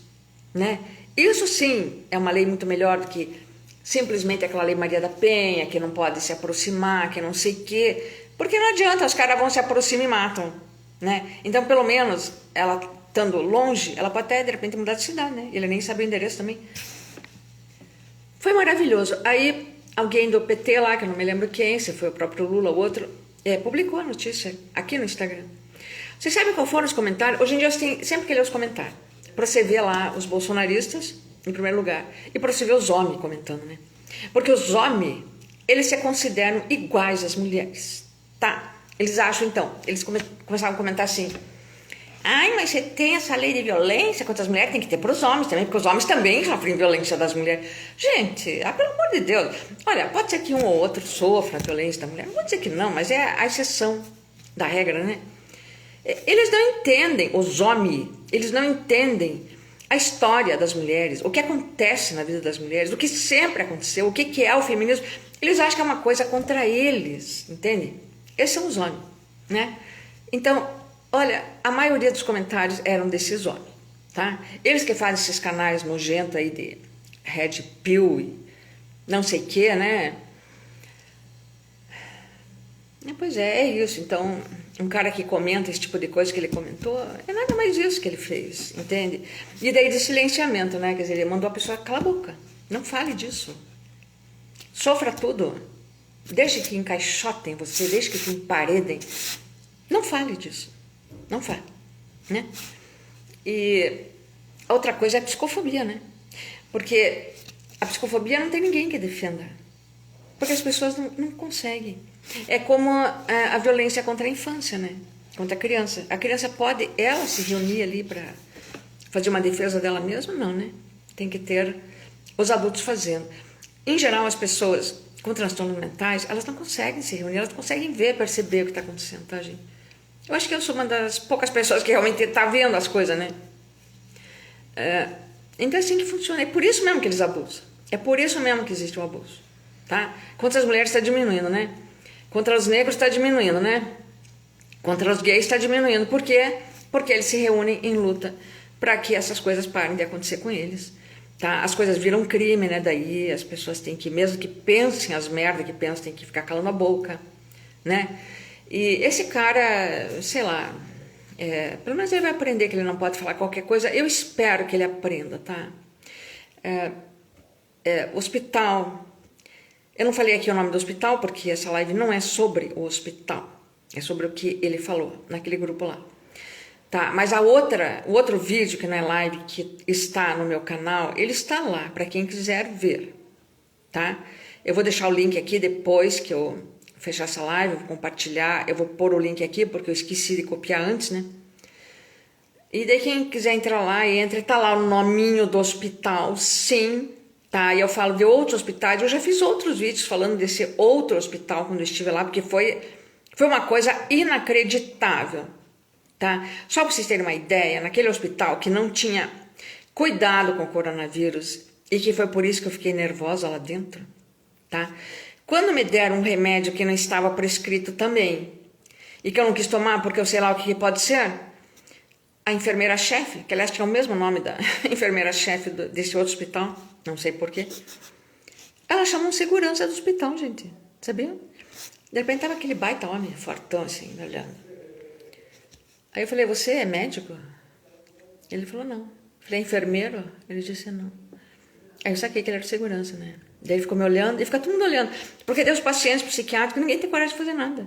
né? Isso sim é uma lei muito melhor do que simplesmente aquela Lei Maria da Penha, que não pode se aproximar, que não sei o quê, porque não adianta, os caras vão se aproximar e matam, né? Então, pelo menos, ela estando longe, ela pode até, de repente, mudar de cidade, né? Ele nem sabe o endereço também. Foi maravilhoso. Aí, alguém do PT lá, que eu não me lembro quem, se foi o próprio Lula ou outro, publicou a notícia aqui no Instagram. Vocês sabem qual foram os comentários? Hoje em dia, você tem sempre que ler os comentários, para você ver lá os bolsonaristas, em primeiro lugar, e para você ver os homens comentando, né? Porque os homens, eles se consideram iguais às mulheres, tá? Eles acham, então, eles começavam a comentar assim, ai, mas você tem essa lei de violência contra as mulheres, tem que ter para os homens também, porque os homens também sofrem violência das mulheres. Gente, pelo amor de Deus, olha, pode ser que um ou outro sofra a violência da mulher, não vou dizer que não, mas é a exceção da regra, né? Eles não entendem, os homens, eles não entendem a história das mulheres, o que acontece na vida das mulheres, o que sempre aconteceu, o que é o feminismo. Eles acham que é uma coisa contra eles, entende? Esses são os homens, né? Então, olha, a maioria dos comentários eram desses homens, tá? Eles que fazem esses canais nojentos aí de Red Pill e não sei o que, né? Pois é isso. Então, um cara que comenta esse tipo de coisa que ele comentou, é nada mais isso que ele fez, entende? E daí de silenciamento, né? Quer dizer, ele mandou a pessoa calar a boca. Não fale disso. Sofra tudo. Deixe que encaixotem você, deixe que te emparedem. Não fale disso. Não fale, né? E outra coisa é a psicofobia, né? Porque a psicofobia não tem ninguém que defenda. Porque as pessoas não conseguem. É como a violência contra a infância, né? Contra a criança. A criança pode, ela se reunir ali para fazer uma defesa dela mesma? Não, né? Tem que ter os adultos fazendo. Em geral, as pessoas com transtornos mentais, elas não conseguem se reunir, elas não conseguem ver, perceber o que está acontecendo, tá, gente? Eu acho que eu sou uma das poucas pessoas que realmente está vendo as coisas, né? Então é assim que funciona. É por isso mesmo que eles abusam. É por isso mesmo que existe o abuso, tá? Contra as mulheres está diminuindo, né? Contra os negros está diminuindo, né? Contra os gays está diminuindo. Por quê? Porque eles se reúnem em luta para que essas coisas parem de acontecer com eles. Tá? As coisas viram crime, né? Daí as pessoas têm que, mesmo que pensem as merdas que pensam, têm que ficar calando a boca, né? E esse cara, sei lá, pelo menos ele vai aprender que ele não pode falar qualquer coisa. Eu espero que ele aprenda, tá? Hospital. Eu não falei aqui o nome do hospital porque essa live não é sobre o hospital. É sobre o que ele falou naquele grupo lá. Tá, mas o outro vídeo que não é live, que está no meu canal, ele está lá para quem quiser ver, tá? Eu vou deixar o link aqui depois que eu fechar essa live, eu vou compartilhar, eu vou pôr o link aqui porque eu esqueci de copiar antes, né? E daí quem quiser entrar lá, entra, tá lá o nominho do hospital, sim, tá? E eu falo de outros hospitais, eu já fiz outros vídeos falando desse outro hospital quando eu estive lá, porque foi uma coisa inacreditável. Tá? Só para vocês terem uma ideia, naquele hospital que não tinha cuidado com o coronavírus e que foi por isso que eu fiquei nervosa lá dentro, tá? Quando me deram um remédio que não estava prescrito também e que eu não quis tomar porque eu sei lá o que pode ser, a enfermeira-chefe, que aliás tinha o mesmo nome da enfermeira-chefe desse outro hospital, não sei porquê, ela chamou um segurança do hospital, gente, sabia? De repente tava aquele baita homem, fortão assim, olhando. Aí eu falei, você é médico? Ele falou, não. Eu falei, é enfermeiro? Ele disse, não. Aí eu saquei que ele era de segurança, né? Daí ele ficou me olhando, e fica todo mundo olhando. Porque tem os pacientes psiquiátricos, ninguém tem coragem de fazer nada.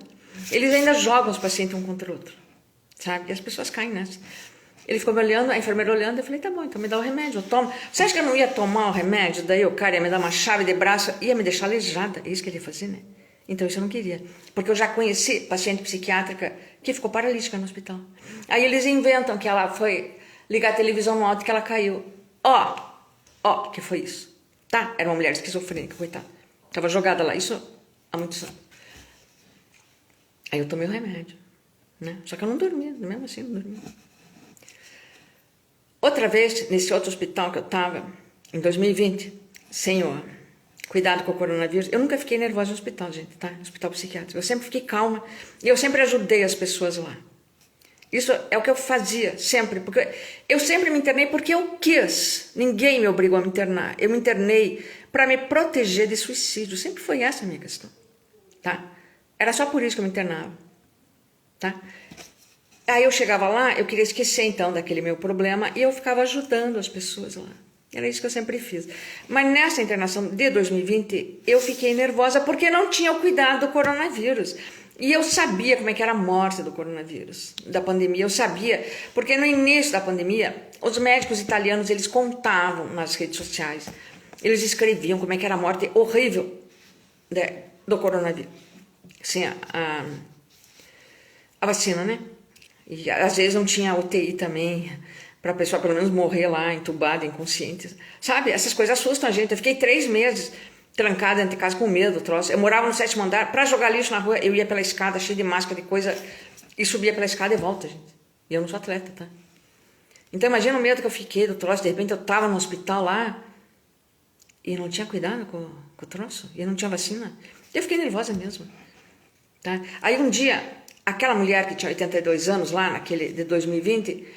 Eles ainda jogam os pacientes um contra o outro, sabe? E as pessoas caem nessa. Ele ficou me olhando, a enfermeira olhando, eu falei, tá bom, então me dá o remédio, eu tomo. Você acha que eu não ia tomar o remédio? Daí o cara ia me dar uma chave de braço, ia me deixar aleijada. É isso que ele ia fazer, né? Então isso eu não queria. Porque eu já conheci paciente psiquiátrica que ficou paralítica no hospital. Aí eles inventam que ela foi ligar a televisão no alto e que ela caiu. Ó, que foi isso. Tá? Era uma mulher esquizofrênica, coitada. Tava jogada lá, isso há muitos anos. Aí eu tomei o remédio, né? Só que eu não dormia, mesmo assim não dormia. Outra vez, nesse outro hospital que eu tava, em 2020, senhor, cuidado com o coronavírus. Eu nunca fiquei nervosa no hospital, gente, tá? Hospital psiquiátrico. Eu sempre fiquei calma e eu sempre ajudei as pessoas lá. Isso é o que eu fazia, sempre. Porque eu sempre me internei porque eu quis. Ninguém me obrigou a me internar. Eu me internei para me proteger de suicídio. Sempre foi essa a minha questão, tá? Era só por isso que eu me internava, tá? Aí eu chegava lá, eu queria esquecer então daquele meu problema e eu ficava ajudando as pessoas lá. Era isso que eu sempre fiz. Mas nessa internação de 2020, eu fiquei nervosa porque não tinha o cuidado do coronavírus. E eu sabia como é que era a morte do coronavírus, da pandemia. Eu sabia, porque no início da pandemia, os médicos italianos, eles contavam nas redes sociais. Eles escreviam como é que era a morte horrível do coronavírus. Assim, a vacina, né? E às vezes não tinha UTI também, para a pessoa pelo menos morrer lá, entubada, inconsciente. Sabe, essas coisas assustam a gente. Eu fiquei 3 meses trancada dentro de casa com medo do troço. Eu morava no 7º andar, para jogar lixo na rua, eu ia pela escada, cheia de máscara, de coisa, e subia pela escada e volta, gente. E eu não sou atleta, tá? Então imagina o medo que eu fiquei do troço. De repente eu tava no hospital lá, e não tinha cuidado com o troço, e não tinha vacina. Eu fiquei nervosa mesmo, tá? Aí um dia, aquela mulher que tinha 82 anos lá, naquele de 2020,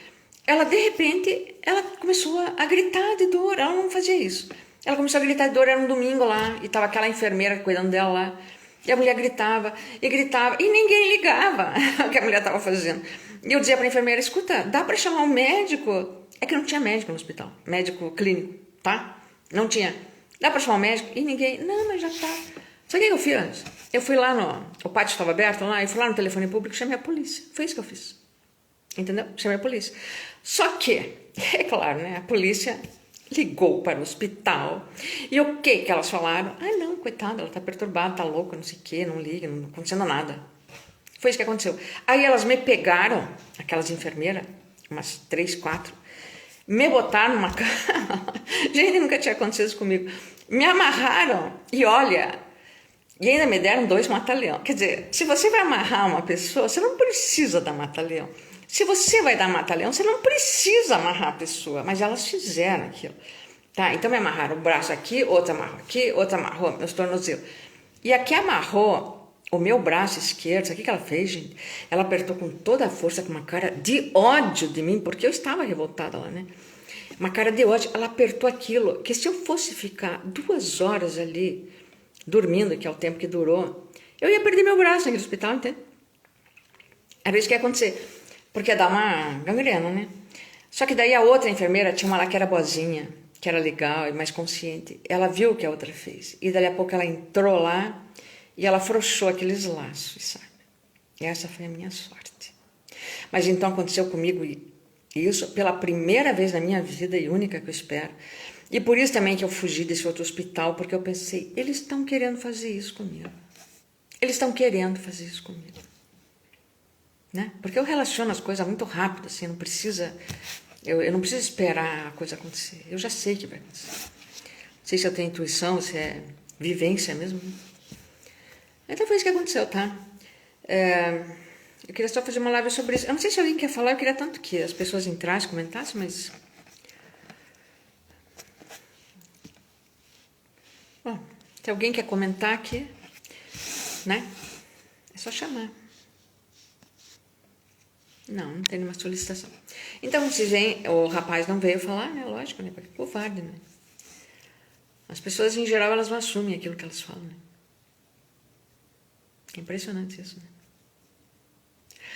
ela de repente, ela começou a gritar de dor. Ela não fazia isso. Ela começou a gritar de dor, era um domingo lá, e tava aquela enfermeira cuidando dela lá, e a mulher gritava, e ninguém ligava o que a mulher tava fazendo. E eu dizia pra enfermeira, escuta, dá pra chamar um médico? É que não tinha médico no hospital, médico clínico, tá? Não tinha. Dá pra chamar um médico? E ninguém, não, mas já tá. Sabe o que eu fiz? Eu fui lá o pátio estava aberto lá, eu fui lá no telefone público e chamei a polícia. Foi isso que eu fiz. Entendeu? Chamei a polícia. Só que, é claro, né? A polícia ligou para o hospital. E o que elas falaram? Ah, não, coitada, ela tá perturbada, tá louca, não sei o quê, não liga, não acontecendo nada. Foi isso que aconteceu. Aí elas me pegaram, aquelas enfermeiras, umas 3, 4, me botaram numa cama. Gente, nunca tinha acontecido isso comigo. Me amarraram e olha, e ainda me deram 2 mata-leão. Quer dizer, se você vai amarrar uma pessoa, você não precisa dar mata-leão. Se você vai dar mata-leão, você não precisa amarrar a pessoa. Mas elas fizeram aquilo. Tá? Então me amarraram o braço aqui, outra amarrou meus tornozelos. E aqui amarrou o meu braço esquerdo. Sabe o que ela fez, gente? Ela apertou com toda a força, com uma cara de ódio de mim, porque eu estava revoltada lá, né? Uma cara de ódio. Ela apertou aquilo, que se eu fosse ficar 2 horas ali, dormindo, que é o tempo que durou, eu ia perder meu braço naquele hospital, entende? Era isso que ia acontecer, porque ia dar uma gangrena, né? Só que daí a outra enfermeira, tinha uma lá que era boazinha, que era legal e mais consciente, ela viu o que a outra fez, e dali a pouco ela entrou lá e ela afrouxou aqueles laços, sabe? E essa foi a minha sorte. Mas então aconteceu comigo isso pela primeira vez na minha vida e única que eu espero. E por isso também que eu fugi desse outro hospital, porque eu pensei, eles estão querendo fazer isso comigo. Eles estão querendo fazer isso comigo. Né? Porque eu relaciono as coisas muito rápido, assim, não precisa... Eu não preciso esperar a coisa acontecer. Eu já sei que vai acontecer. Não sei se eu tenho intuição, se é vivência mesmo. Então foi isso que aconteceu, tá? Eu queria só fazer uma live sobre isso. Eu não sei se alguém quer falar, eu queria tanto que as pessoas entrassem, comentassem, mas... Bom, se alguém quer comentar aqui, né? É só chamar. Não tem nenhuma solicitação. Então, se o rapaz não veio falar, né? Lógico, né? Porque é covarde, né? As pessoas, em geral, elas não assumem aquilo que elas falam, né? É impressionante isso, né?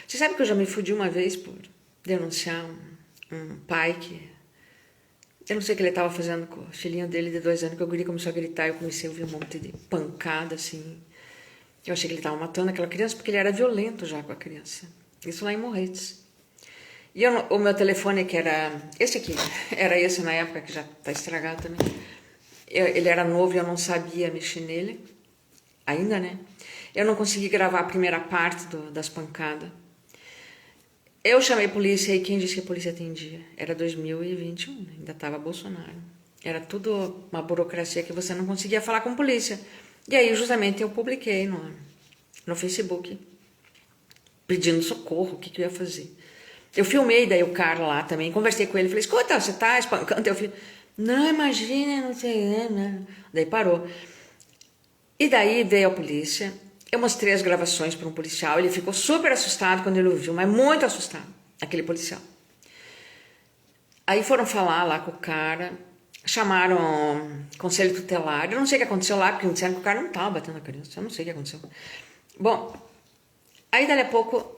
Você sabe que eu já me fudi uma vez por denunciar um pai que... Eu não sei o que ele estava fazendo com o filhinho dele de 2 anos, que o guri começou a gritar e eu comecei a ouvir um monte de pancada, assim. Eu achei que ele estava matando aquela criança porque ele era violento já com a criança. Isso lá em Morretes. E o meu telefone, que era esse aqui, era esse na época, que já está estragado também. Ele era novo e eu não sabia mexer nele, ainda, né? Eu não consegui gravar a primeira parte das pancadas. Eu chamei a polícia e quem disse que a polícia atendia? Era 2021, né? Ainda estava Bolsonaro. Era tudo uma burocracia que você não conseguia falar com a polícia. E aí, justamente, eu publiquei no Facebook, pedindo socorro, o que eu ia fazer. Eu filmei daí o cara lá também, conversei com ele, falei, escuta, você tá espancando? Eu falei, não, imagina, não sei, né? Daí parou. E daí veio a polícia, eu mostrei as gravações para um policial, ele ficou super assustado quando ele ouviu, mas muito assustado, aquele policial. Aí foram falar lá com o cara, chamaram conselho tutelar, eu não sei o que aconteceu lá, porque me disseram que o cara não estava batendo a criança, eu não sei o que aconteceu. Bom, aí dali a pouco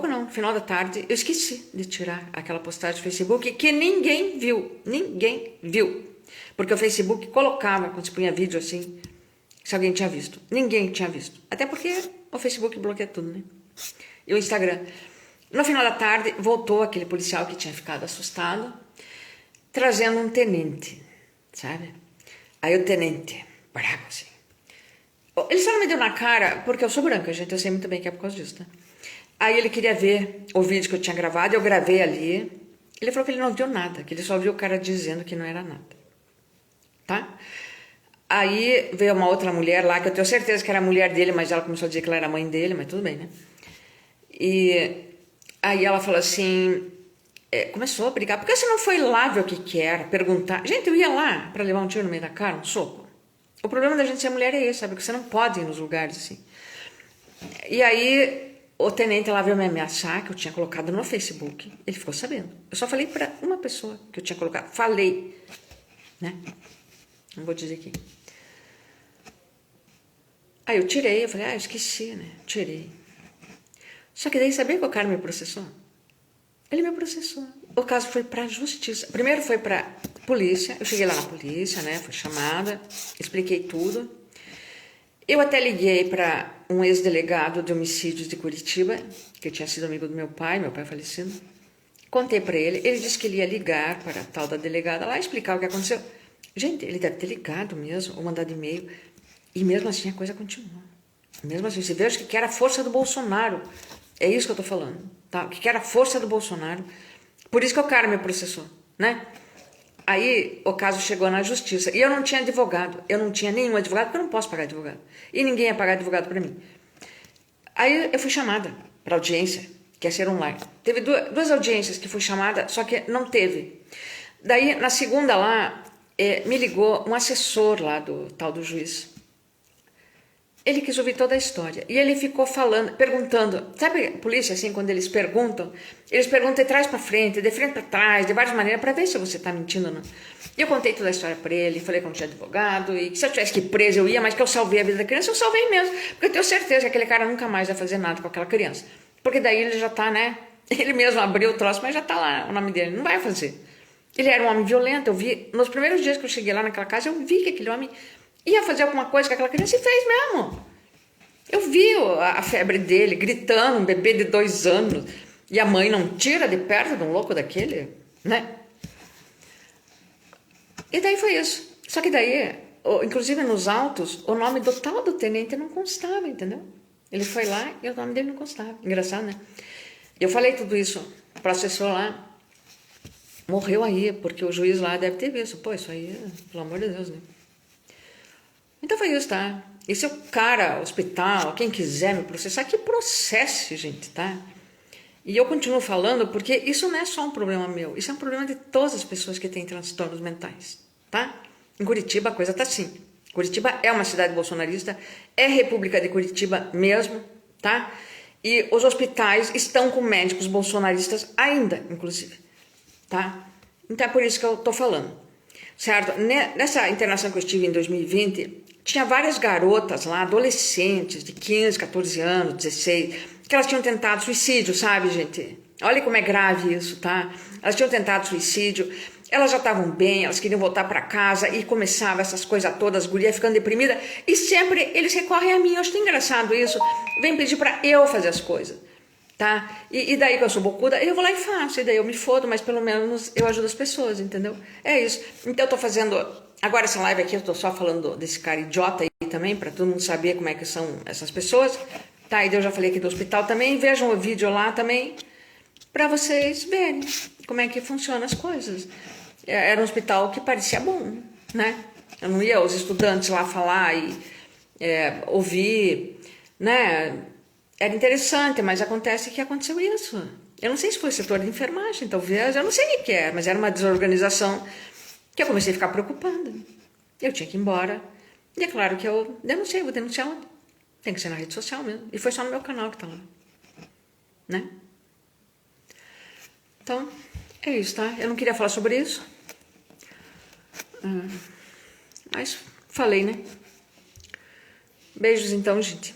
não, no final da tarde, eu esqueci de tirar aquela postagem do Facebook que ninguém viu, porque o Facebook colocava, quando se punha vídeo assim, se alguém tinha visto, ninguém tinha visto, até porque o Facebook bloqueia tudo, né? E o Instagram. No final da tarde, voltou aquele policial que tinha ficado assustado, trazendo um tenente, sabe? Aí o tenente, bravo assim. Ele só não me deu na cara, porque eu sou branca, gente, eu sei muito bem que é por causa disso, tá? Aí ele queria ver o vídeo que eu tinha gravado, eu gravei ali. Ele falou que ele não viu nada, que ele só viu o cara dizendo que não era nada, tá? Aí veio uma outra mulher lá, que eu tenho certeza que era a mulher dele, mas ela começou a dizer que ela era a mãe dele, mas tudo bem, né? E aí ela falou assim, começou a brigar, por que você não foi lá ver o que era, perguntar? Gente, eu ia lá pra levar um tiro no meio da cara, um soco. O problema da gente ser mulher é esse, sabe? Que você não pode ir nos lugares assim. E aí o tenente lá veio me ameaçar, que eu tinha colocado no Facebook. Ele ficou sabendo. Eu só falei pra uma pessoa que eu tinha colocado. Falei, né? Não vou dizer quem. Aí eu tirei, eu falei, eu esqueci, né? Tirei. Só que daí, sabia que o cara me processou? Ele me processou. O caso foi pra justiça. Primeiro foi pra polícia. Eu cheguei lá na polícia, né? Fui chamada, expliquei tudo. Eu até liguei para um ex-delegado de homicídios de Curitiba, que tinha sido amigo do meu pai falecido. Contei para ele, ele disse que ele ia ligar para a tal da delegada lá, explicar o que aconteceu. Gente, ele deve ter ligado mesmo, ou mandado e-mail, e mesmo assim a coisa continua. Mesmo assim, você veja que era a força do Bolsonaro. É isso que eu tô falando, tá? Que era a força do Bolsonaro. Por isso que o cara me processou. né? Aí o caso chegou na justiça e eu não tinha advogado, eu não tinha nenhum advogado, porque eu não posso pagar advogado. E ninguém ia pagar advogado para mim. Aí eu fui chamada para audiência, que ia ser online. Teve duas audiências que fui chamada, só que não teve. Daí, na segunda lá, me ligou um assessor lá do tal do juiz. Ele quis ouvir toda a história. E ele ficou falando, perguntando. Sabe a polícia, assim, quando eles perguntam de trás para frente, de frente para trás, de várias maneiras, para ver se você está mentindo ou não. E eu contei toda a história para ele, falei que eu não tinha advogado, e que se eu tivesse que ir preso eu ia, mas que eu salvei a vida da criança, eu salvei mesmo. Porque eu tenho certeza que aquele cara nunca mais vai fazer nada com aquela criança. Porque daí ele já tá, né? Ele mesmo abriu o troço, mas já tá lá o nome dele. Não vai fazer. Ele era um homem violento, eu vi, nos primeiros dias que eu cheguei lá naquela casa, eu vi que aquele homem ia fazer alguma coisa com aquela criança e fez mesmo. Eu vi a febre dele, gritando, um bebê de 2 anos, e a mãe não tira de perto de um louco daquele, né? E daí foi isso. Só que daí, inclusive nos autos, o nome do tal do tenente não constava, entendeu? Ele foi lá e o nome dele não constava. Engraçado, né? Eu falei tudo isso para o assessor lá. Morreu aí, porque o juiz lá deve ter visto. Pô, isso aí, pelo amor de Deus, né? Então foi isso, tá? E se o cara, hospital, quem quiser me processar, que processe, gente, tá? E eu continuo falando porque isso não é só um problema meu. Isso é um problema de todas as pessoas que têm transtornos mentais, tá? Em Curitiba a coisa tá assim. Curitiba é uma cidade bolsonarista, é República de Curitiba mesmo, tá? E os hospitais estão com médicos bolsonaristas ainda, inclusive, tá? Então é por isso que eu tô falando, certo? Nessa internação que eu estive em 2020, tinha várias garotas lá, adolescentes de 15, 14 anos, 16, que elas tinham tentado suicídio, sabe, gente? Olha como é grave isso, tá? Elas tinham tentado suicídio, elas já estavam bem, elas queriam voltar para casa e começava essas coisas todas, as gurias ficando deprimidas, e sempre eles recorrem a mim. Eu acho tão engraçado isso, vem pedir para eu fazer as coisas, tá? E daí que eu sou bocuda, eu vou lá e faço, e daí eu me fodo, mas pelo menos eu ajudo as pessoas, entendeu? É isso. Então eu tô fazendo, agora essa live aqui eu tô só falando desse cara idiota aí também, para todo mundo saber como é que são essas pessoas, tá? E eu já falei aqui do hospital também, vejam o vídeo lá também, para vocês verem como é que funcionam as coisas. Era um hospital que parecia bom, né? Eu não ia os estudantes lá falar e ouvir, né? Era interessante, mas acontece que aconteceu isso. Eu não sei se foi o setor de enfermagem, talvez, eu não sei o que é, mas era uma desorganização que eu comecei a ficar preocupada. Eu tinha que ir embora. E é claro que eu denunciei, vou denunciar onde? Tem que ser na rede social mesmo. E foi só no meu canal que tá lá, né? Então, é isso, tá? Eu não queria falar sobre isso. Mas falei, né? Beijos então, gente.